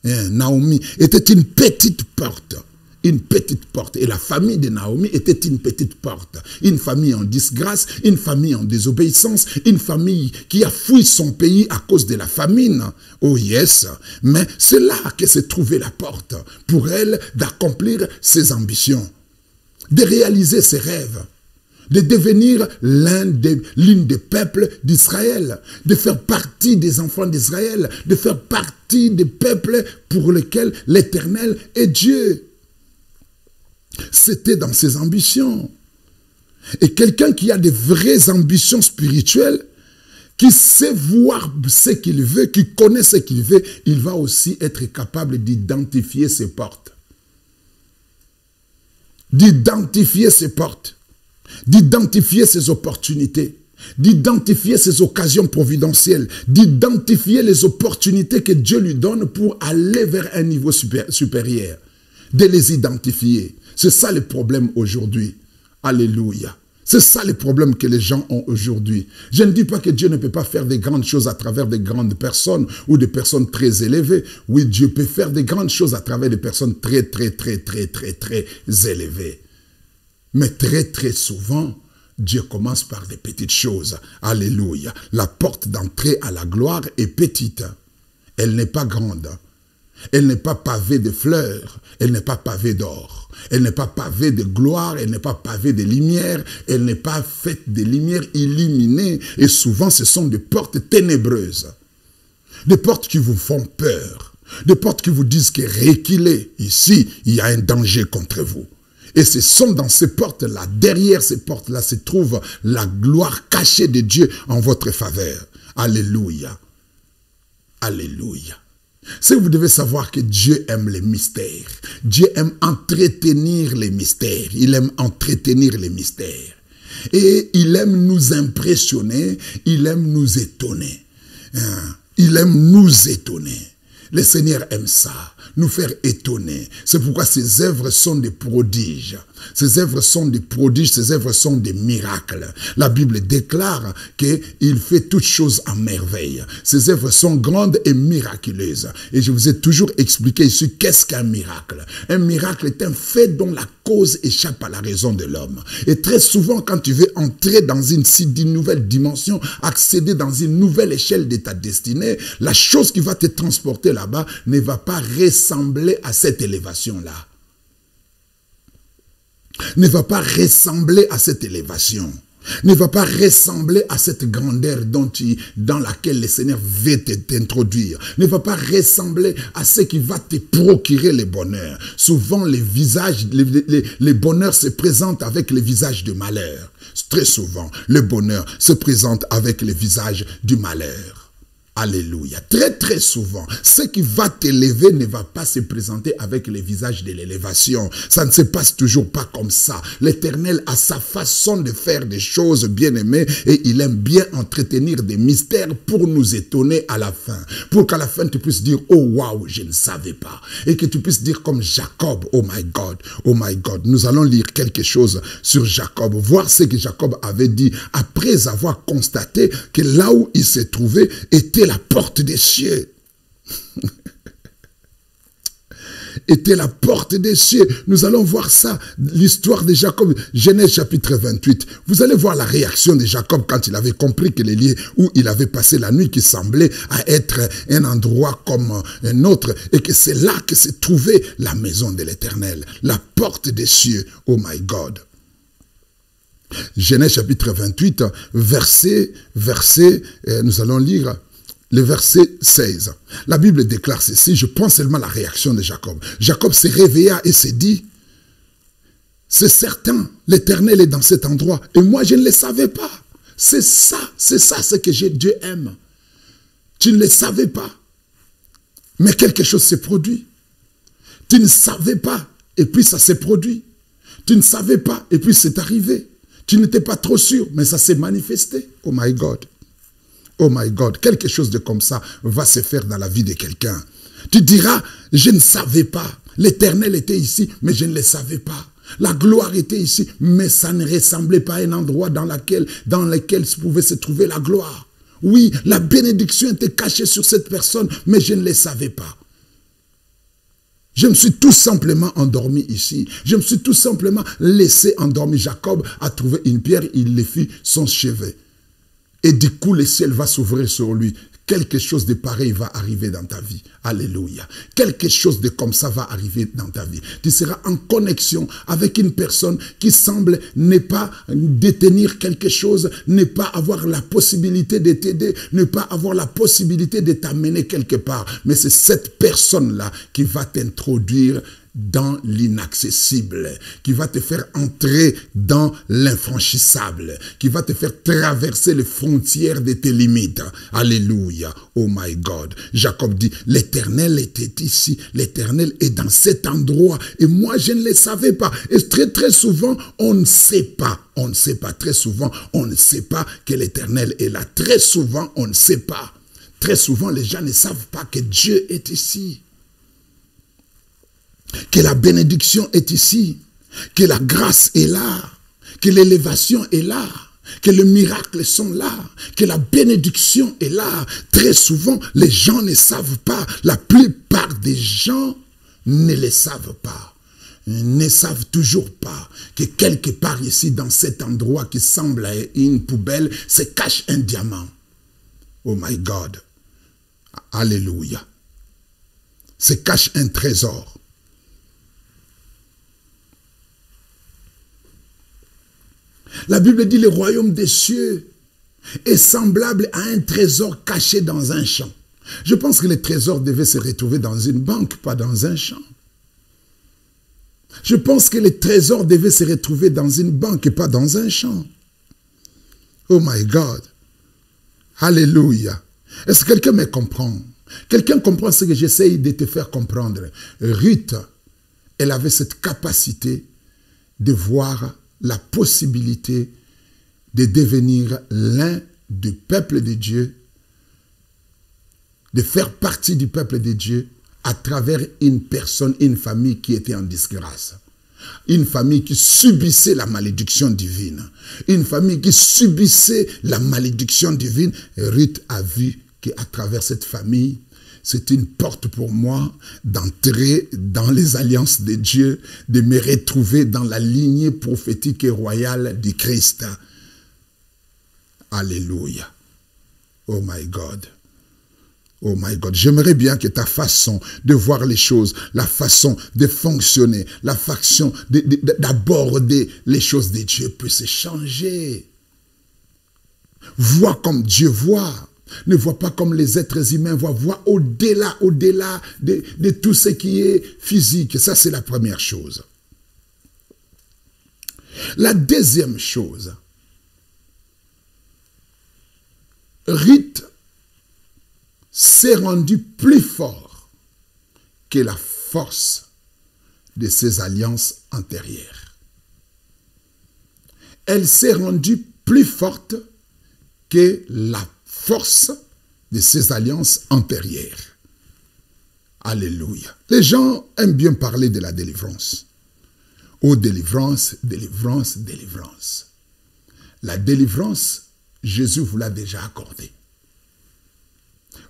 Naomi était une petite porte. Une petite porte. Et la famille de Naomi était une petite porte. Une famille en disgrâce, une famille en désobéissance, une famille qui a fui son pays à cause de la famine. Oh yes. Mais c'est là que se trouvait la porte pour elle d'accomplir ses ambitions, de réaliser ses rêves, de devenir l'une des peuples d'Israël, de faire partie des enfants d'Israël, de faire partie des peuples pour lesquels l'Éternel est Dieu. C'était dans ses ambitions. Et quelqu'un qui a de vraies ambitions spirituelles, qui sait voir ce qu'il veut, qui connaît ce qu'il veut, il va aussi être capable d'identifier ses portes. D'identifier ses portes. D'identifier ses opportunités. D'identifier ses occasions providentielles. D'identifier les opportunités que Dieu lui donne pour aller vers un niveau supérieur. De les identifier. C'est ça le problème aujourd'hui. Alléluia. C'est ça le problème que les gens ont aujourd'hui. Je ne dis pas que Dieu ne peut pas faire de grandes choses à travers de grandes personnes ou des personnes très élevées. Oui, Dieu peut faire de grandes choses à travers des personnes très élevées. Mais très souvent, Dieu commence par des petites choses. Alléluia. La porte d'entrée à la gloire est petite. Elle n'est pas grande. Elle n'est pas pavée de fleurs, elle n'est pas pavée d'or, elle n'est pas pavée de gloire, elle n'est pas pavée de lumière, elle n'est pas faite de lumière illuminée. Et souvent, ce sont des portes ténébreuses, des portes qui vous font peur, des portes qui vous disent que reculez, ici, il y a un danger contre vous. Et ce sont dans ces portes-là, derrière ces portes-là, se trouve la gloire cachée de Dieu en votre faveur. Alléluia. Alléluia. C'est que vous devez savoir que Dieu aime les mystères. Dieu aime entretenir les mystères. Il aime entretenir les mystères. Et il aime nous impressionner. Il aime nous étonner. Il aime nous étonner. Le Seigneur aime ça, nous faire étonner. C'est pourquoi ses œuvres sont des prodiges. Ses œuvres sont des prodiges, ses œuvres sont des miracles. La Bible déclare qu'il fait toutes choses en merveille. Ses œuvres sont grandes et miraculeuses. Et je vous ai toujours expliqué ici qu'est-ce qu'un miracle. Un miracle est un fait dont la cause échappe à la raison de l'homme. Et très souvent, quand tu veux entrer dans une nouvelle dimension, accéder dans une nouvelle échelle de ta destinée, la chose qui va te transporter là-bas ne va pas ressembler à cette élévation-là. Ne va pas ressembler à cette élévation. Ne va pas ressembler à cette grandeur dans laquelle le Seigneur veut t'introduire. Ne va pas ressembler à ce qui va te procurer le bonheur. Souvent, les bonheurs se présentent avec les visages de malheur. Très souvent, le bonheur se présente avec les visages du malheur. Alléluia. Très très souvent, ce qui va t'élever ne va pas se présenter avec le visage de l'élévation. Ça ne se passe toujours pas comme ça. L'Éternel a sa façon de faire des choses, bien-aimées, et il aime bien entretenir des mystères pour nous étonner à la fin. Pour qu'à la fin tu puisses dire, oh waouh, je ne savais pas. Et que tu puisses dire comme Jacob, oh my God, oh my God. Nous allons lire quelque chose sur Jacob, voir ce que Jacob avait dit après avoir constaté que là où il se trouvait était la porte des cieux. Était la porte des cieux. Nous allons voir ça, l'histoire de Jacob, Genèse chapitre 28. Vous allez voir la réaction de Jacob quand il avait compris que les lieux où il avait passé la nuit qui semblait à être un endroit comme un autre et que c'est là que se trouvait la maison de l'Éternel, la porte des cieux. Oh my God. Genèse chapitre 28, verset, nous allons lire le verset 16. La Bible déclare ceci, je prends seulement la réaction de Jacob. Jacob se réveilla et s'est dit, c'est certain, l'Éternel est dans cet endroit et moi je ne le savais pas. C'est ça ce que Dieu aime. Tu ne le savais pas, mais quelque chose s'est produit. Tu ne savais pas et puis ça s'est produit. Tu ne savais pas et puis c'est arrivé. Tu n'étais pas trop sûr, mais ça s'est manifesté. Oh my God. Oh my God. Quelque chose de comme ça va se faire dans la vie de quelqu'un. Tu diras, je ne savais pas. L'Éternel était ici, mais je ne le savais pas. La gloire était ici, mais ça ne ressemblait pas à un endroit dans lequel pouvait se trouver la gloire. Oui, la bénédiction était cachée sur cette personne, mais je ne le savais pas. Je me suis tout simplement endormi ici. Je me suis tout simplement laissé endormir. Jacob a trouvé une pierre, il le fit son chevet. Et du coup, le ciel va s'ouvrir sur lui. Quelque chose de pareil va arriver dans ta vie. Alléluia. Quelque chose de comme ça va arriver dans ta vie. Tu seras en connexion avec une personne qui semble ne pas détenir quelque chose, ne pas avoir la possibilité de t'aider, ne pas avoir la possibilité de t'amener quelque part. Mais c'est cette personne-là qui va t'introduire dans l'inaccessible, qui va te faire entrer dans l'infranchissable, qui va te faire traverser les frontières de tes limites. Alléluia. Oh my God. Jacob dit, l'Éternel était ici, l'Éternel est dans cet endroit, et moi je ne le savais pas. Et très très souvent, on ne sait pas. On ne sait pas. Très souvent, on ne sait pas que l'Éternel est là. Très souvent, on ne sait pas. Très souvent, les gens ne savent pas que Dieu est ici. Que la bénédiction est ici, que la grâce est là, que l'élévation est là, que les miracles sont là, que la bénédiction est là. Très souvent, les gens ne savent pas. La plupart des gens ne le savent pas. Ne savent toujours pas que quelque part ici, dans cet endroit qui semble être une poubelle, se cache un diamant. Oh my God. Alléluia. Se cache un trésor. La Bible dit le royaume des cieux est semblable à un trésor caché dans un champ. Je pense que les trésors devaient se retrouver dans une banque, pas dans un champ. Je pense que les trésors devaient se retrouver dans une banque et pas dans un champ. Oh my God. Alléluia. Est-ce que quelqu'un me comprend? Quelqu'un comprend ce que j'essaye de te faire comprendre. Ruth, elle avait cette capacité de voir la possibilité de devenir l'un du peuple de Dieu, de faire partie du peuple de Dieu à travers une personne, une famille qui était en disgrâce. Une famille qui subissait la malédiction divine. Une famille qui subissait la malédiction divine. Et Ruth a vu qu'à travers cette famille, c'est une porte pour moi d'entrer dans les alliances de Dieu, de me retrouver dans la lignée prophétique et royale du Christ. Alléluia. Oh my God. Oh my God. J'aimerais bien que ta façon de voir les choses, la façon de fonctionner, la façon d'aborder les choses de Dieu puisse changer. Vois comme Dieu voit. Ne vois pas comme les êtres humains voient. Vois au-delà de tout ce qui est physique. Ça, c'est la première chose. La deuxième chose, Ruth s'est rendue plus fort que la force de ses alliances antérieures. Elle s'est rendue plus forte que la force de ses alliances antérieures. Alléluia. Les gens aiment bien parler de la délivrance. Oh, délivrance, délivrance, délivrance. La délivrance, Jésus vous l'a déjà accordée.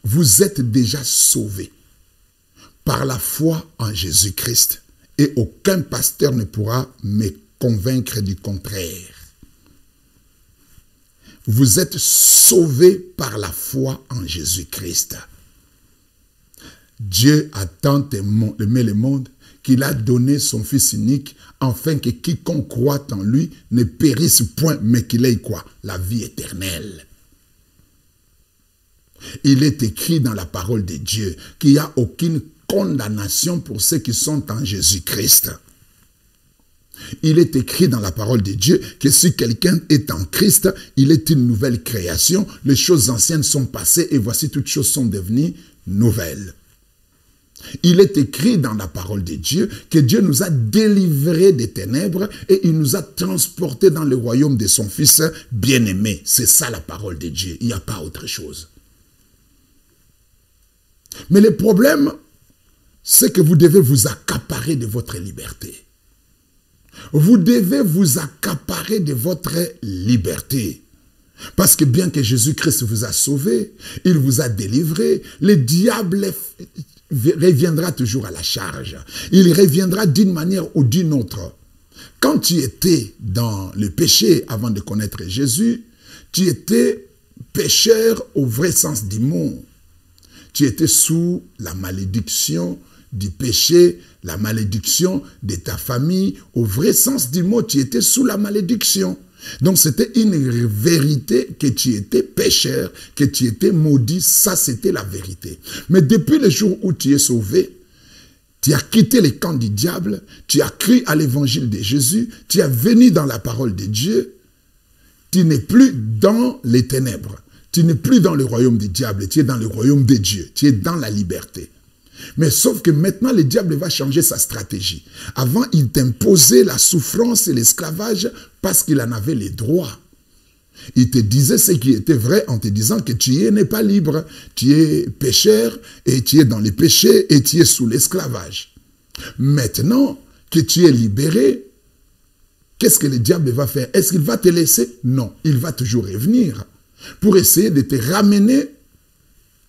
Vous êtes déjà sauvés par la foi en Jésus-Christ. Et aucun pasteur ne pourra me convaincre du contraire. Vous êtes sauvés par la foi en Jésus-Christ. Dieu a tant aimé le monde qu'il a donné son Fils unique afin que quiconque croit en lui ne périsse point, mais qu'il ait quoi? La vie éternelle. Il est écrit dans la parole de Dieu qu'il n'y a aucune condamnation pour ceux qui sont en Jésus-Christ. Il est écrit dans la parole de Dieu que si quelqu'un est en Christ, il est une nouvelle création. Les choses anciennes sont passées et voici toutes choses sont devenues nouvelles. Il est écrit dans la parole de Dieu que Dieu nous a délivrés des ténèbres et il nous a transportés dans le royaume de son Fils bien-aimé. C'est ça la parole de Dieu. Il n'y a pas autre chose. Mais le problème, c'est que vous devez vous accaparer de votre liberté. Vous devez vous accaparer de votre liberté. Parce que bien que Jésus-Christ vous a sauvé, il vous a délivré, le diable reviendra toujours à la charge. Il reviendra d'une manière ou d'une autre. Quand tu étais dans le péché avant de connaître Jésus, tu étais pécheur au vrai sens du mot. Tu étais sous la malédiction du péché, la malédiction de ta famille. Au vrai sens du mot, tu étais sous la malédiction. Donc c'était une vérité que tu étais pécheur, que tu étais maudit, ça c'était la vérité. Mais depuis le jour où tu es sauvé, tu as quitté les camps du diable, tu as cru à l'évangile de Jésus, tu es venu dans la parole de Dieu, tu n'es plus dans les ténèbres, tu n'es plus dans le royaume du diable, tu es dans le royaume de Dieu, tu es dans la liberté. Mais sauf que maintenant, le diable va changer sa stratégie. Avant, il t'imposait la souffrance et l'esclavage parce qu'il en avait les droits. Il te disait ce qui était vrai en te disant que tu n'es pas libre. Tu es pécheur et tu es dans les péchés et tu es sous l'esclavage. Maintenant que tu es libéré, qu'est-ce que le diable va faire? Est-ce qu'il va te laisser? Non, il va toujours revenir pour essayer de te ramener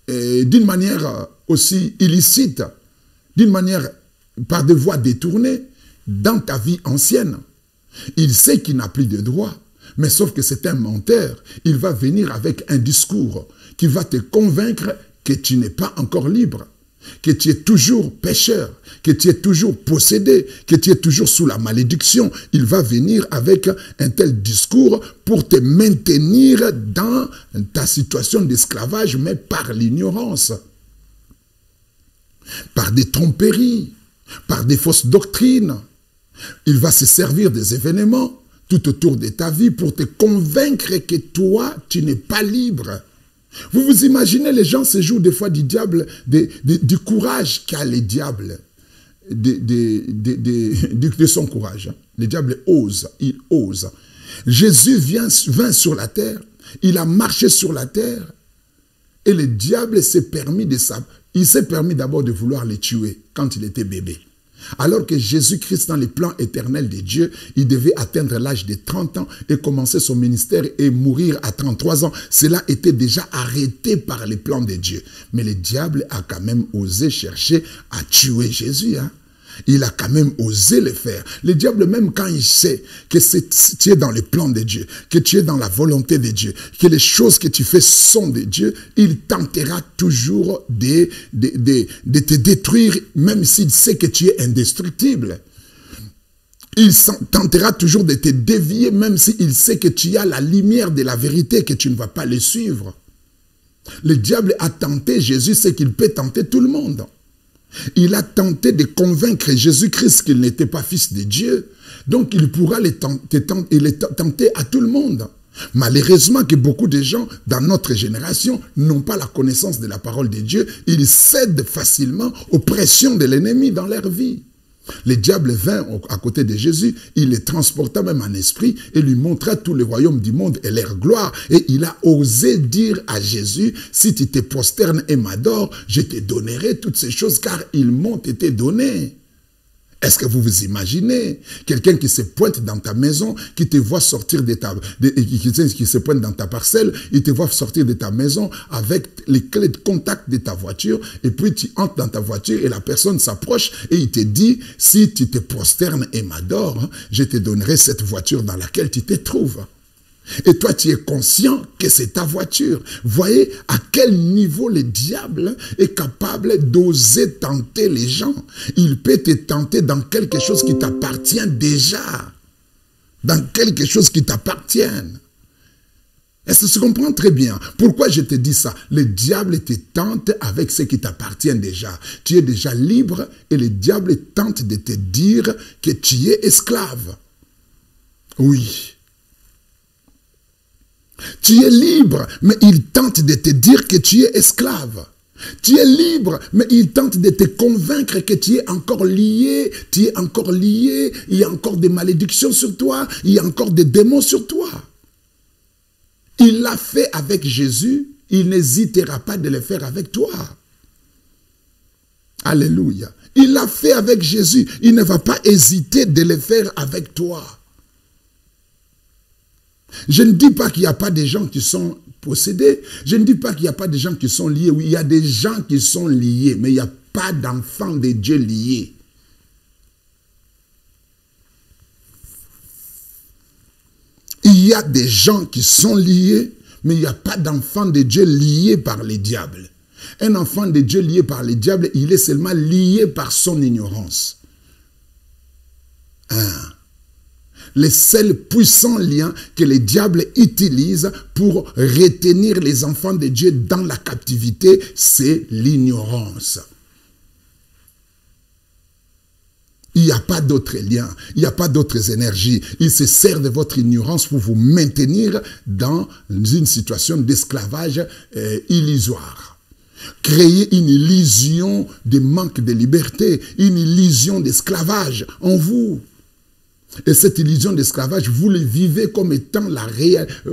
d'une manière aussi illicite, d'une manière par des voies détournées dans ta vie ancienne. Il sait qu'il n'a plus de droit, mais sauf que c'est un menteur. Il va venir avec un discours qui va te convaincre que tu n'es pas encore libre, que tu es toujours pécheur, que tu es toujours possédé, que tu es toujours sous la malédiction. Il va venir avec un tel discours pour te maintenir dans ta situation d'esclavage, mais par l'ignorance, par des tromperies, par des fausses doctrines. Il va se servir des événements tout autour de ta vie pour te convaincre que toi, tu n'es pas libre. Vous vous imaginez, les gens se jouent des fois du diable, du courage qu'a le diable, de son courage. Le diable ose, il ose. Jésus vint sur la terre, il a marché sur la terre, et le diable s'est permis d'abord de vouloir le tuer quand il était bébé. Alors que Jésus-Christ, dans les plans éternels de Dieu, il devait atteindre l'âge de 30 ans et commencer son ministère et mourir à 33 ans. Cela était déjà arrêté par les plans de Dieu. Mais le diable a quand même osé chercher à tuer Jésus. Il a quand même osé le faire. Le diable, même quand il sait que tu es dans les plans de Dieu, que tu es dans la volonté de Dieu, que les choses que tu fais sont de Dieu, il tentera toujours de te détruire, même s'il sait que tu es indestructible. Il tentera toujours de te dévier, même s'il sait que tu as la lumière de la vérité, que tu ne vas pas le suivre. Le diable a tenté Jésus, c'est qu'il peut tenter tout le monde. Il a tenté de convaincre Jésus-Christ qu'il n'était pas fils de Dieu. Donc il pourra tenter à tout le monde. Malheureusement que beaucoup de gens dans notre génération n'ont pas la connaissance de la parole de Dieu. Ils cèdent facilement aux pressions de l'ennemi dans leur vie. Le diable vint à côté de Jésus, il le transporta même en esprit et lui montra tout le royaume du monde et leur gloire. Et il a osé dire à Jésus, si tu te prosternes et m'adores, je te donnerai toutes ces choses car ils m'ont été données. Est-ce que vous vous imaginez quelqu'un qui se pointe dans ta maison, qui te voit sortir qui se pointe dans ta parcelle, il te voit sortir de ta maison avec les clés de contact de ta voiture, et puis tu entres dans ta voiture et la personne s'approche et il te dit, si tu te prosternes et m'adores, je te donnerai cette voiture dans laquelle tu te trouves. Et toi, tu es conscient que c'est ta voiture. Voyez à quel niveau le diable est capable d'oser tenter les gens. Il peut te tenter dans quelque chose qui t'appartient déjà. Dans quelque chose qui t'appartient. Est-ce que tu comprends très bien? Pourquoi je te dis ça? Le diable te tente avec ce qui t'appartient déjà. Tu es déjà libre et le diable tente de te dire que tu es esclave. Oui. Tu es libre, mais il tente de te dire que tu es esclave. Tu es libre, mais il tente de te convaincre que tu es encore lié, il y a encore des malédictions sur toi, il y a encore des démons sur toi. Il l'a fait avec Jésus, il n'hésitera pas de le faire avec toi. Alléluia. Il l'a fait avec Jésus, il ne va pas hésiter de le faire avec toi. Je ne dis pas qu'il n'y a pas de gens qui sont possédés. Je ne dis pas qu'il n'y a pas de gens qui sont liés. Oui, il y a des gens qui sont liés, mais il n'y a pas d'enfants de Dieu liés. Il y a des gens qui sont liés, mais il n'y a pas d'enfants de Dieu liés par les diables. Un enfant de Dieu lié par les diables, il est seulement lié par son ignorance. Les seuls puissants liens que les diables utilisent pour retenir les enfants de Dieu dans la captivité, c'est l'ignorance. Il n'y a pas d'autres liens, il n'y a pas d'autres énergies. Il se sert de votre ignorance pour vous maintenir dans une situation d'esclavage illusoire. Créer une illusion de manque de liberté, une illusion d'esclavage en vous. Et cette illusion d'esclavage, vous la vivez comme étant la réalité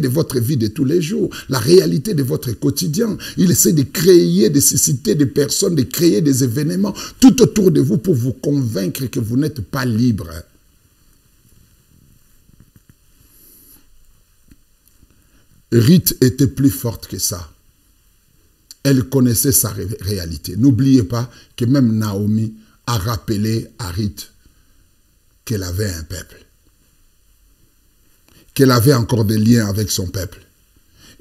de votre vie de tous les jours, la réalité de votre quotidien. Il essaie de créer, de susciter des personnes, de créer des événements tout autour de vous pour vous convaincre que vous n'êtes pas libre. Ruth était plus forte que ça. Elle connaissait sa réalité. N'oubliez pas que même Naomi a rappelé à Ruth qu'elle avait un peuple, qu'elle avait encore des liens avec son peuple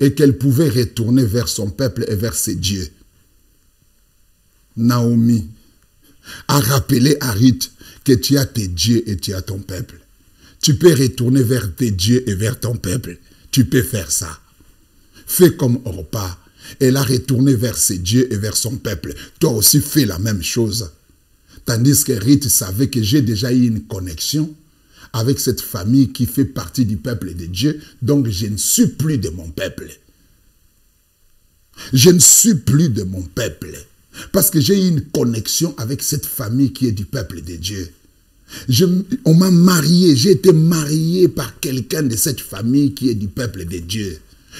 et qu'elle pouvait retourner vers son peuple et vers ses dieux. Naomi a rappelé à Ruth que tu as tes dieux et tu as ton peuple. Tu peux retourner vers tes dieux et vers ton peuple. Tu peux faire ça. Fais comme Orpa. Elle a retourné vers ses dieux et vers son peuple. Toi aussi fais la même chose. Tandis que Ruth savait que j'ai déjà eu une connexion avec cette famille qui fait partie du peuple de Dieu. Donc je ne suis plus de mon peuple. Je ne suis plus de mon peuple. Parce que j'ai eu une connexion avec cette famille qui est du peuple de Dieu. On m'a marié, j'ai été marié par quelqu'un de cette famille qui est du peuple de Dieu.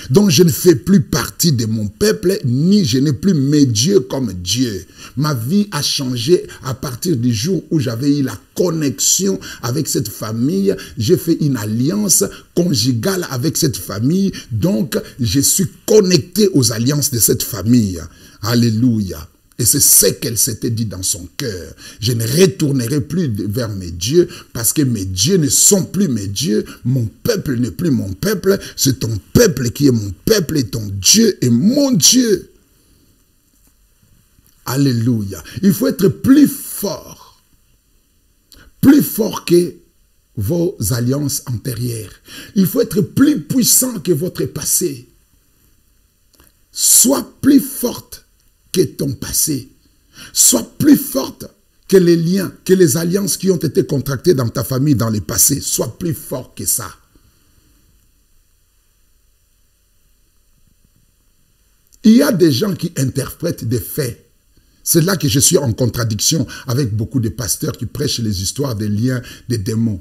Donc je ne fais plus partie de mon peuple, ni je n'ai plus mes dieux comme Dieu. Ma vie a changé à partir du jour où j'avais eu la connexion avec cette famille. J'ai fait une alliance conjugale avec cette famille. Donc je suis connecté aux alliances de cette famille. Alléluia. Et c'est ce qu'elle s'était dit dans son cœur. Je ne retournerai plus vers mes dieux parce que mes dieux ne sont plus mes dieux. Mon peuple n'est plus mon peuple. C'est ton peuple qui est mon peuple et ton Dieu est mon Dieu. Alléluia. Il faut être plus fort. Plus fort que vos alliances antérieures. Il faut être plus puissant que votre passé. Sois plus forte que ton passé. Sois plus forte que les liens, que les alliances qui ont été contractées dans ta famille dans le passé soient plus forts que ça. Il y a des gens qui interprètent des faits. C'est là que je suis en contradiction avec beaucoup de pasteurs qui prêchent les histoires des liens, des démons.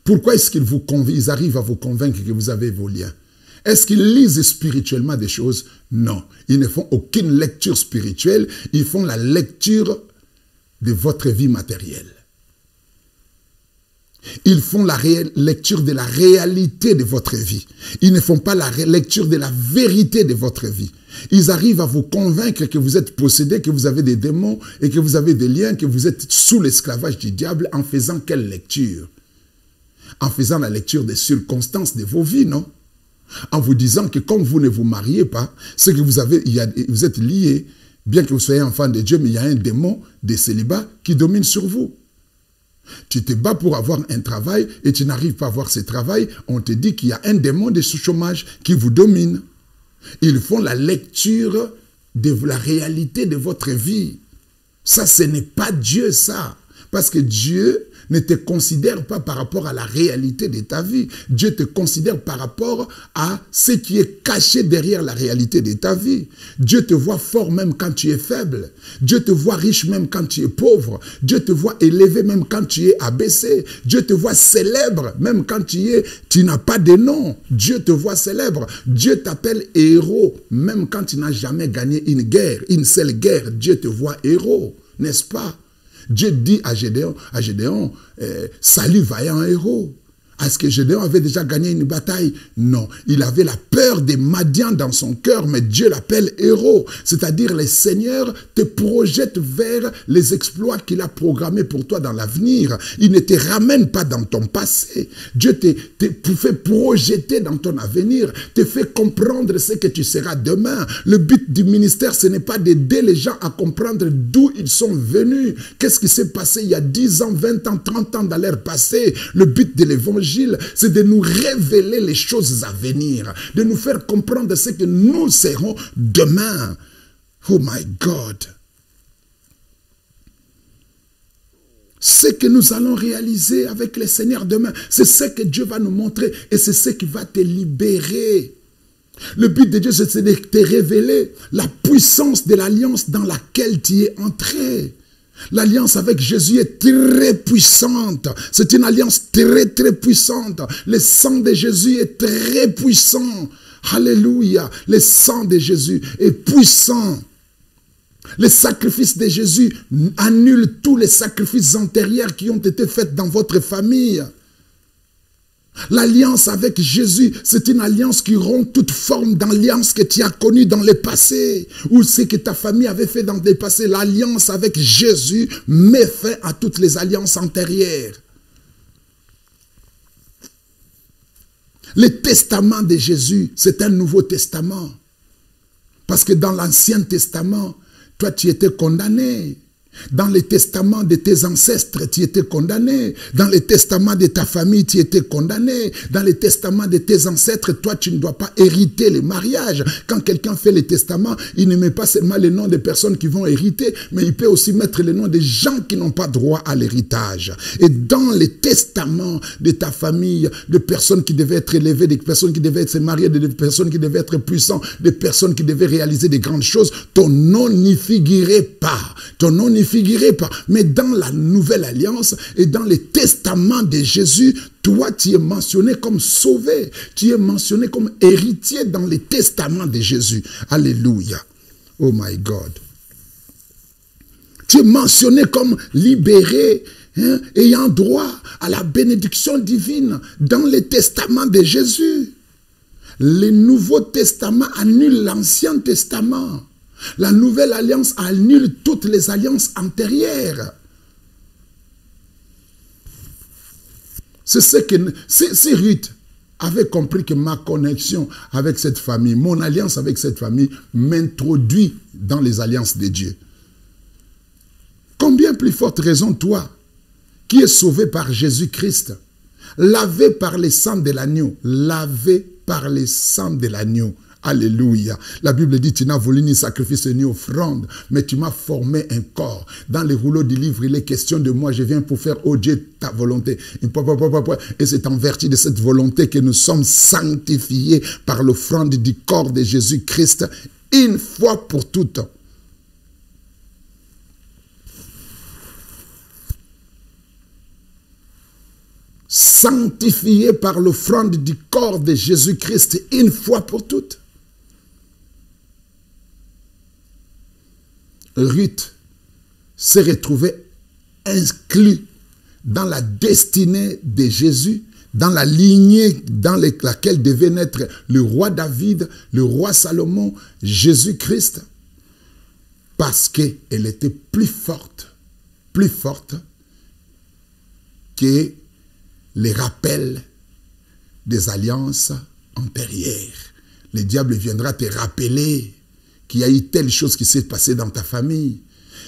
Pourquoi est-ce qu'ils vous convainquent, ils arrivent à vous convaincre que vous avez vos liens? Est-ce qu'ils lisent spirituellement des choses? Non. Ils ne font aucune lecture spirituelle. Ils font la lecture de votre vie matérielle. Ils font la lecture de la réalité de votre vie. Ils ne font pas la lecture de la vérité de votre vie. Ils arrivent à vous convaincre que vous êtes possédé, que vous avez des démons et que vous avez des liens, que vous êtes sous l'esclavage du diable en faisant quelle lecture? En faisant la lecture des circonstances de vos vies, non? En vous disant que comme vous ne vous mariez pas, c'est que vous êtes liés, bien que vous soyez enfant de Dieu, mais il y a un démon de célibat qui domine sur vous. Tu te bats pour avoir un travail et tu n'arrives pas à avoir ce travail, on te dit qu'il y a un démon de chômage qui vous domine. Ils font la lecture de la réalité de votre vie. Ça, ce n'est pas Dieu, ça. Parce que Dieu ne te considère pas par rapport à la réalité de ta vie. Dieu te considère par rapport à ce qui est caché derrière la réalité de ta vie. Dieu te voit fort même quand tu es faible. Dieu te voit riche même quand tu es pauvre. Dieu te voit élevé même quand tu es abaissé. Dieu te voit célèbre même quand tu n'as pas de nom. Dieu te voit célèbre. Dieu t'appelle héros même quand tu n'as jamais gagné une guerre, une seule guerre. Dieu te voit héros, n'est-ce pas? Dieu dit à Gédéon, salut vaillant héros. Est-ce que Gédéon avait déjà gagné une bataille? Non. Il avait la peur des Madians dans son cœur, mais Dieu l'appelle héros. C'est-à-dire, le Seigneur te projette vers les exploits qu'il a programmés pour toi dans l'avenir. Il ne te ramène pas dans ton passé. Dieu te fait projeter dans ton avenir, te fait comprendre ce que tu seras demain. Le but du ministère, ce n'est pas d'aider les gens à comprendre d'où ils sont venus. Qu'est-ce qui s'est passé il y a 10 ans, 20 ans, 30 ans dans leur passé. Le but de l'évangile, c'est de nous révéler les choses à venir, de nous faire comprendre ce que nous serons demain. Oh my God! Ce que nous allons réaliser avec le Seigneur demain, c'est ce que Dieu va nous montrer et c'est ce qui va te libérer. Le but de Dieu, c'est de te révéler la puissance de l'alliance dans laquelle tu es entré. L'alliance avec Jésus est très puissante. C'est une alliance très très puissante. Le sang de Jésus est très puissant. Alléluia. Le sang de Jésus est puissant. Le sacrifice de Jésus annule tous les sacrifices antérieurs qui ont été faits dans votre famille. L'alliance avec Jésus, c'est une alliance qui rompt toute forme d'alliance que tu as connue dans le passé, ou ce que ta famille avait fait dans le passé. L'alliance avec Jésus met fin à toutes les alliances antérieures. Le testament de Jésus, c'est un nouveau testament. Parce que dans l'Ancien Testament, toi tu étais condamné. Dans les testaments de tes ancêtres, tu étais condamné. Dans les testaments de ta famille, tu étais condamné. Dans les testaments de tes ancêtres, toi, tu ne dois pas hériter les mariages. Quand quelqu'un fait les testaments, il ne met pas seulement les noms des personnes qui vont hériter, mais il peut aussi mettre les noms des gens qui n'ont pas droit à l'héritage. Et dans les testaments de ta famille, de personnes qui devaient être élevées, des personnes qui devaient se marier, des personnes qui devaient être puissantes, des personnes qui devaient réaliser des grandes choses, ton nom n'y figurait pas. Ton nom n'y figurait pas. Mais dans la nouvelle alliance et dans les testaments de Jésus, toi, tu es mentionné comme sauvé. Tu es mentionné comme héritier dans les testaments de Jésus. Alléluia. Oh my God. Tu es mentionné comme libéré, ayant droit à la bénédiction divine dans les testaments de Jésus. Le Nouveau Testament annule l'Ancien Testament. La nouvelle alliance annule toutes les alliances antérieures. C'est ce que... Si Ruth avait compris que ma connexion avec cette famille, mon alliance avec cette famille, m'introduit dans les alliances de Dieu. Combien plus forte raison, toi, qui es sauvé par Jésus-Christ, lavé par le sang de l'agneau, lavé par le sang de l'agneau. Alléluia. La Bible dit, tu n'as voulu ni sacrifice ni offrande, mais tu m'as formé un corps. Dans les rouleaux du livre, il est question de moi. Je viens pour faire, oh Dieu, ta volonté. Et c'est en vertu de cette volonté que nous sommes sanctifiés par l'offrande du corps de Jésus-Christ, une fois pour toutes. Sanctifiés par l'offrande du corps de Jésus-Christ, une fois pour toutes. Ruth s'est retrouvée inclus dans la destinée de Jésus, dans la lignée dans laquelle devait naître le roi David, le roi Salomon, Jésus-Christ, parce qu'elle était plus forte que les rappels des alliances antérieures. Le diable viendra te rappeler qu'il y a eu telle chose qui s'est passée dans ta famille.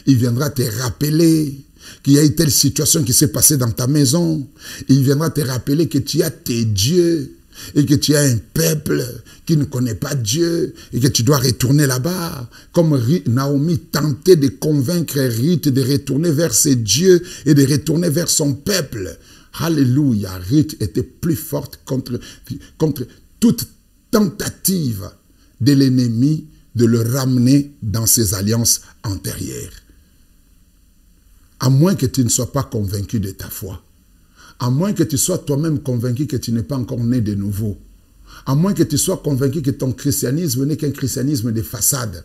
Il viendra te rappeler qu'il y a eu telle situation qui s'est passée dans ta maison. Il viendra te rappeler que tu as tes dieux et que tu as un peuple qui ne connaît pas Dieu et que tu dois retourner là-bas. Comme Naomi tentait de convaincre Ruth de retourner vers ses dieux et de retourner vers son peuple. Alléluia. Ruth était plus forte contre toute tentative de l'ennemi de le ramener dans ses alliances antérieures. À moins que tu ne sois pas convaincu de ta foi. À moins que tu sois toi-même convaincu que tu n'es pas encore né de nouveau. À moins que tu sois convaincu que ton christianisme n'est qu'un christianisme de façade.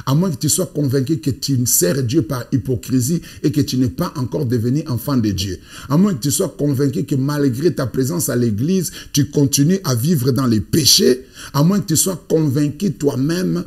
À moins que tu sois convaincu que tu sers Dieu par hypocrisie et que tu n'es pas encore devenu enfant de Dieu. À moins que tu sois convaincu que malgré ta présence à l'église, tu continues à vivre dans les péchés. À moins que tu sois convaincu toi-même,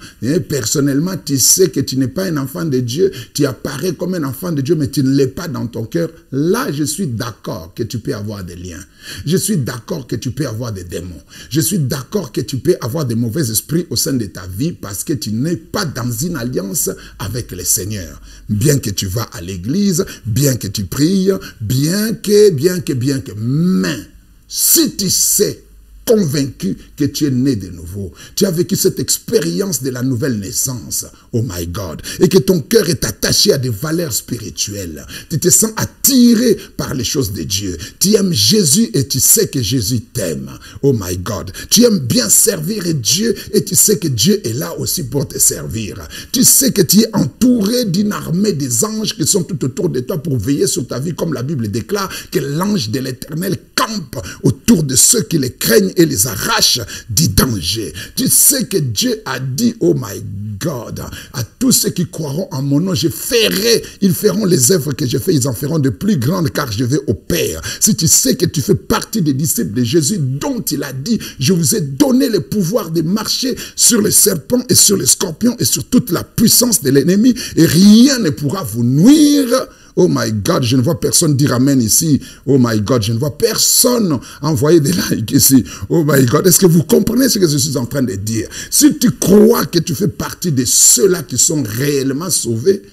personnellement, tu sais que tu n'es pas un enfant de Dieu, tu apparais comme un enfant de Dieu, mais tu ne l'es pas dans ton cœur. Là, je suis d'accord que tu peux avoir des liens. Je suis d'accord que tu peux avoir des démons. Je suis d'accord que tu peux avoir des mauvais esprits au sein de ta vie parce que tu n'es pas dans une alliance avec le Seigneur. Bien que tu vas à l'église, bien que tu pries, bien que, mais si tu sais convaincu que tu es né de nouveau. Tu as vécu cette expérience de la nouvelle naissance. Oh my God. Et que ton cœur est attaché à des valeurs spirituelles. Tu te sens attiré par les choses de Dieu. Tu aimes Jésus et tu sais que Jésus t'aime. Oh my God. Tu aimes bien servir Dieu et tu sais que Dieu est là aussi pour te servir. Tu sais que tu es entouré d'une armée des anges qui sont tout autour de toi pour veiller sur ta vie, comme la Bible déclare que l'ange de l'Éternel campe autour de ceux qui les craignent et les arrache du danger. Tu sais que Dieu a dit, oh my God, à tous ceux qui croiront en mon nom, ils feront les œuvres que je fais, ils en feront de plus grandes car je vais au Père. Si tu sais que tu fais partie des disciples de Jésus dont il a dit, je vous ai donné le pouvoir de marcher sur les serpents et sur les scorpions et sur toute la puissance de l'ennemi et rien ne pourra vous nuire. Oh my God, je ne vois personne dire amen ici. Oh my God, je ne vois personne envoyer des likes ici. Oh my God, est-ce que vous comprenez ce que je suis en train de dire? Si tu crois que tu fais partie de ceux-là qui sont réellement sauvés,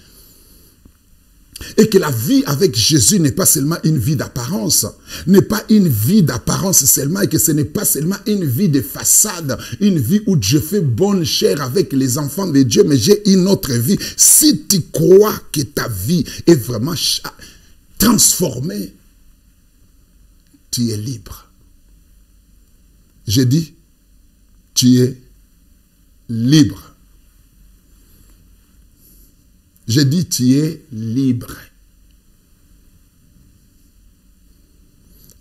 et que la vie avec Jésus n'est pas seulement une vie d'apparence, n'est pas une vie d'apparence seulement, et que ce n'est pas seulement une vie de façade, une vie où je fais bonne chère avec les enfants de Dieu, mais j'ai une autre vie. Si tu crois que ta vie est vraiment transformée, tu es libre. J'ai dit, tu es libre. J'ai dit, tu es libre.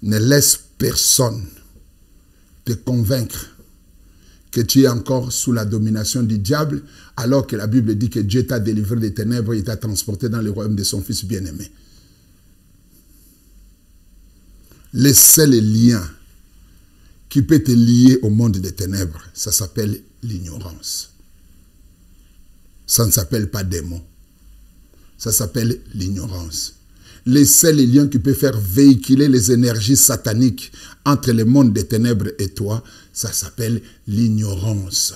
Ne laisse personne te convaincre que tu es encore sous la domination du diable, alors que la Bible dit que Dieu t'a délivré des ténèbres et t'a transporté dans le royaume de son Fils bien-aimé. Le seul lien qui peut te lier au monde des ténèbres, ça s'appelle l'ignorance. Ça ne s'appelle pas démon. Ça s'appelle l'ignorance. Les seuls liens qui peuvent faire véhiculer les énergies sataniques entre le monde des ténèbres et toi, ça s'appelle l'ignorance.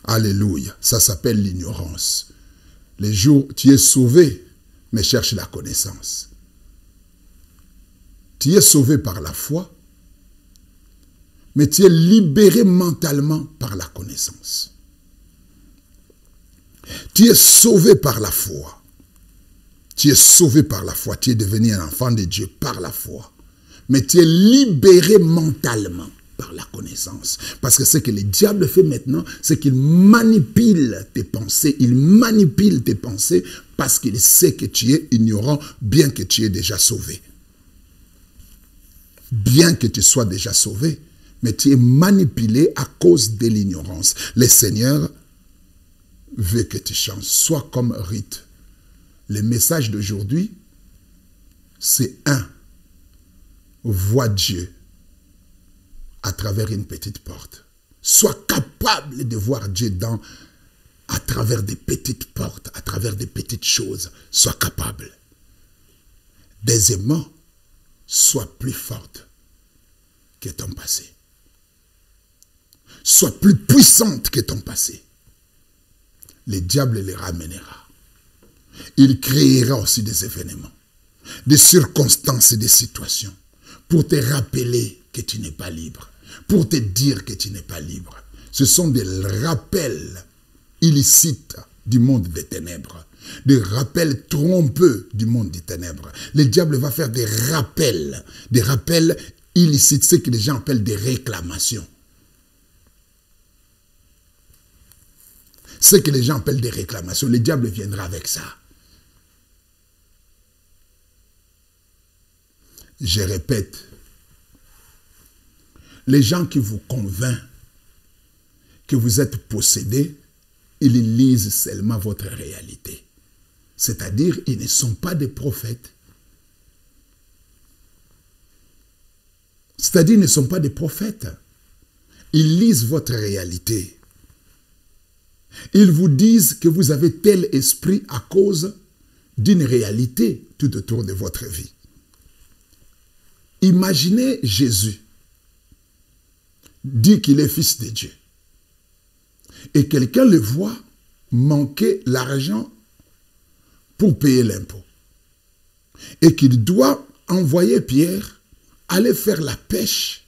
Alléluia. Ça s'appelle l'ignorance. Les jours où tu es sauvé, mais cherche la connaissance. Tu es sauvé par la foi, mais tu es libéré mentalement par la connaissance. Tu es sauvé par la foi. Tu es sauvé par la foi. Tu es devenu un enfant de Dieu par la foi. Mais tu es libéré mentalement par la connaissance. Parce que ce que le diable fait maintenant, c'est qu'il manipule tes pensées. Il manipule tes pensées parce qu'il sait que tu es ignorant, bien que tu es déjà sauvé. Bien que tu sois déjà sauvé, mais tu es manipulé à cause de l'ignorance. Le Seigneur veut que tu changes. Sois comme Ruth. Le message d'aujourd'hui, c'est vois Dieu à travers une petite porte. Sois capable de voir Dieu à travers des petites portes, à travers des petites choses. Sois capable. Deuxièmement, sois plus forte que ton passé. Sois plus puissante que ton passé. Le diable les ramènera. Il créera aussi des événements, des circonstances et des situations pour te rappeler que tu n'es pas libre, pour te dire que tu n'es pas libre. Ce sont des rappels illicites du monde des ténèbres, des rappels trompeux du monde des ténèbres. Le diable va faire des rappels illicites, ce que les gens appellent des réclamations. Ce que les gens appellent des réclamations, le diable viendra avec ça. Je répète, les gens qui vous convainquent que vous êtes possédé, ils lisent seulement votre réalité. C'est-à-dire, ils ne sont pas des prophètes. C'est-à-dire, ils ne sont pas des prophètes. Ils lisent votre réalité. Ils vous disent que vous avez tel esprit à cause d'une réalité tout autour de votre vie. Imaginez Jésus dit qu'il est fils de Dieu. Et quelqu'un le voit manquer l'argent pour payer l'impôt. Et qu'il doit envoyer Pierre aller faire la pêche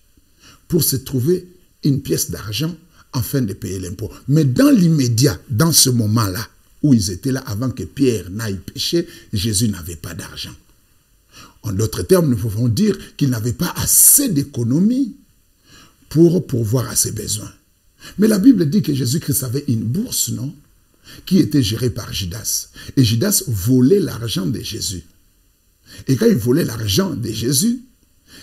pour se trouver une pièce d'argent afin de payer l'impôt. Mais dans l'immédiat, dans ce moment-là, où ils étaient là avant que Pierre n'aille pêcher, Jésus n'avait pas d'argent. En d'autres termes, nous pouvons dire qu'il n'avait pas assez d'économie pour pourvoir à ses besoins. Mais la Bible dit que Jésus-Christ avait une bourse, non? Qui était gérée par Judas. Et Judas volait l'argent de Jésus. Et quand il volait l'argent de Jésus,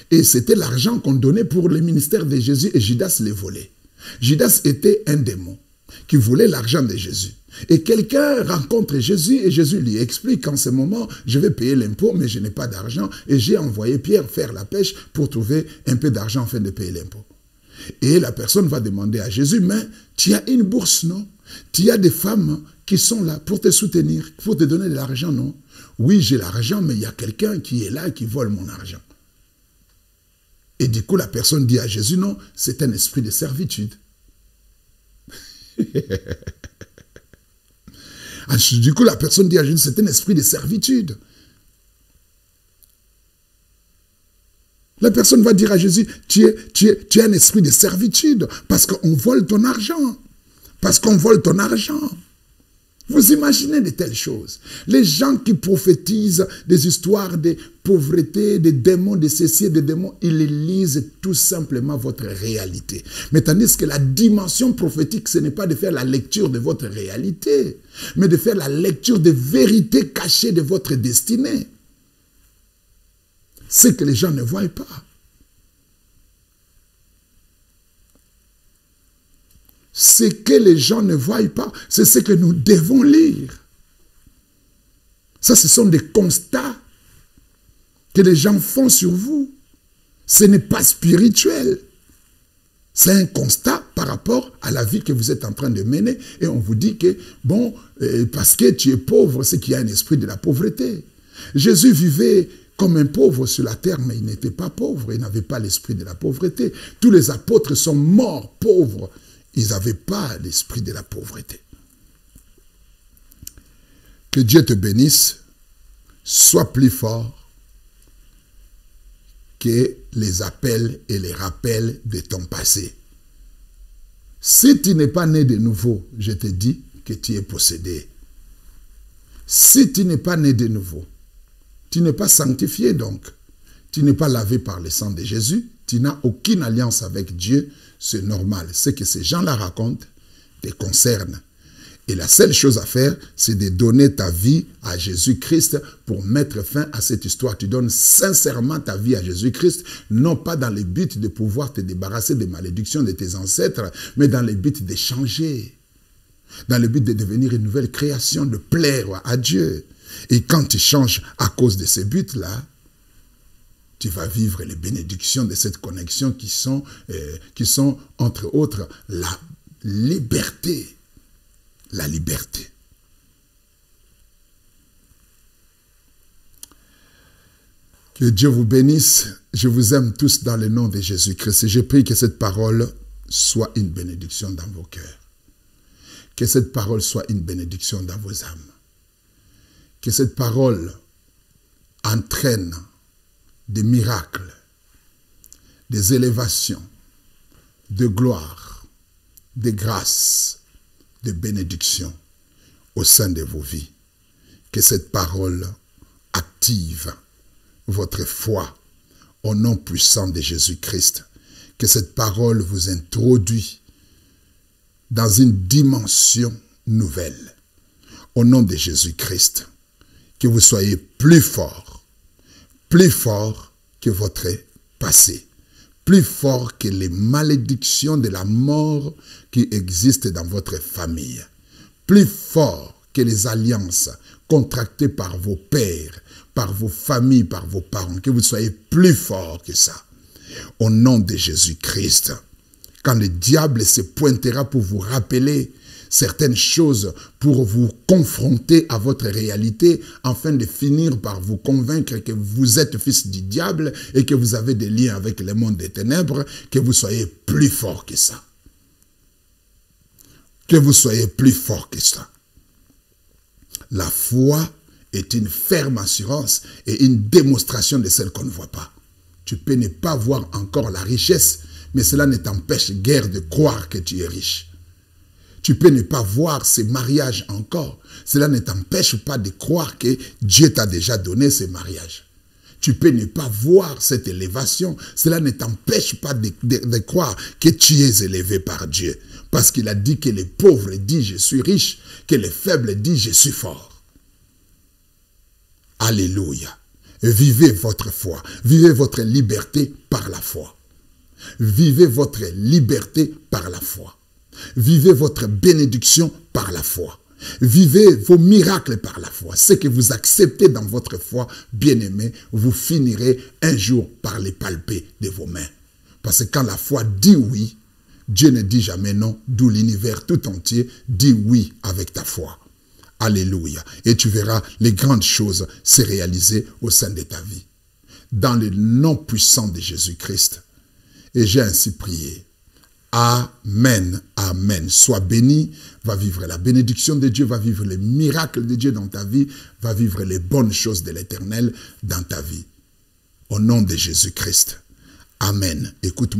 et c'était l'argent qu'on donnait pour le ministère de Jésus, et Judas le volait. Judas était un démon qui volait l'argent de Jésus. Et quelqu'un rencontre Jésus et Jésus lui explique qu'en ce moment, je vais payer l'impôt, mais je n'ai pas d'argent. Et j'ai envoyé Pierre faire la pêche pour trouver un peu d'argent afin de payer l'impôt. Et la personne va demander à Jésus, mais tu as une bourse, non? Tu as des femmes qui sont là pour te soutenir, pour te donner de l'argent, non? Oui, j'ai l'argent, mais il y a quelqu'un qui est là et qui vole mon argent. Et du coup, la personne dit à Jésus, non, c'est un esprit de servitude. Du coup, la personne dit à Jésus, c'est un esprit de servitude. La personne va dire à Jésus, tu es un esprit de servitude parce qu'on vole ton argent. Parce qu'on vole ton argent. Vous imaginez de telles choses. Les gens qui prophétisent des histoires de pauvreté, des démons, de ceci et des démons, ils lisent tout simplement votre réalité. Mais tandis que la dimension prophétique, ce n'est pas de faire la lecture de votre réalité, mais de faire la lecture des vérités cachées de votre destinée. Ce que les gens ne voient pas. Ce que les gens ne voient pas, c'est ce que nous devons lire. Ça, ce sont des constats que les gens font sur vous. Ce n'est pas spirituel. C'est un constat par rapport à la vie que vous êtes en train de mener. Et on vous dit que, bon, parce que tu es pauvre, c'est qu'il y a un esprit de la pauvreté. Jésus vivait comme un pauvre sur la terre, mais il n'était pas pauvre. Il n'avait pas l'esprit de la pauvreté. Tous les apôtres sont morts pauvres. Ils n'avaient pas l'esprit de la pauvreté. Que Dieu te bénisse. Sois plus fort que les appels et les rappels de ton passé. Si tu n'es pas né de nouveau, je te dis que tu es possédé. Si tu n'es pas né de nouveau, tu n'es pas sanctifié donc. Tu n'es pas lavé par le sang de Jésus. Tu n'as aucune alliance avec Dieu. C'est normal. Ce que ces gens-là racontent te concerne. Et la seule chose à faire, c'est de donner ta vie à Jésus-Christ pour mettre fin à cette histoire. Tu donnes sincèrement ta vie à Jésus-Christ, non pas dans le but de pouvoir te débarrasser des malédictions de tes ancêtres, mais dans le but de changer, dans le but de devenir une nouvelle création, de plaire à Dieu. Et quand tu changes à cause de ces buts-là, tu vas vivre les bénédictions de cette connexion qui sont entre autres, la liberté. La liberté. Que Dieu vous bénisse. Je vous aime tous dans le nom de Jésus-Christ. Et je prie que cette parole soit une bénédiction dans vos cœurs. Que cette parole soit une bénédiction dans vos âmes. Que cette parole entraîne des miracles, des élévations, de gloire, de grâce, de bénédiction au sein de vos vies. Que cette parole active votre foi au nom puissant de Jésus-Christ. Que cette parole vous introduit dans une dimension nouvelle. Au nom de Jésus-Christ. Que vous soyez plus fort que votre passé. Plus fort que les malédictions de la mort qui existent dans votre famille. Plus fort que les alliances contractées par vos pères, par vos familles, par vos parents. Que vous soyez plus fort que ça. Au nom de Jésus-Christ. Quand le diable se pointera pour vous rappeler certaines choses, pour vous confronter à votre réalité, afin de finir par vous convaincre que vous êtes fils du diable et que vous avez des liens avec le monde des ténèbres, que vous soyez plus fort que ça. Que vous soyez plus fort que ça. La foi est une ferme assurance et une démonstration de celle qu'on ne voit pas. Tu peux ne pas voir encore la richesse, mais cela ne t'empêche guère de croire que tu es riche. Tu peux ne pas voir ces mariages encore. Cela ne t'empêche pas de croire que Dieu t'a déjà donné ces mariages. Tu peux ne pas voir cette élévation. Cela ne t'empêche pas de croire que tu es élevé par Dieu. Parce qu'il a dit que les pauvres disent je suis riche, que les faibles disent je suis fort. Alléluia. Vivez votre foi. Vivez votre liberté par la foi. Vivez votre liberté par la foi. Vivez votre bénédiction par la foi. Vivez vos miracles par la foi. Ce que vous acceptez dans votre foi, bien-aimé, vous finirez un jour par les palper de vos mains. Parce que quand la foi dit oui, Dieu ne dit jamais non, d'où l'univers tout entier dit oui avec ta foi. Alléluia. Et tu verras les grandes choses se réaliser au sein de ta vie. Dans le nom puissant de Jésus-Christ. Et j'ai ainsi prié. Amen, amen. Sois béni, va vivre la bénédiction de Dieu, va vivre les miracles de Dieu dans ta vie, va vivre les bonnes choses de l'Éternel dans ta vie. Au nom de Jésus-Christ. Amen. Écoute-moi.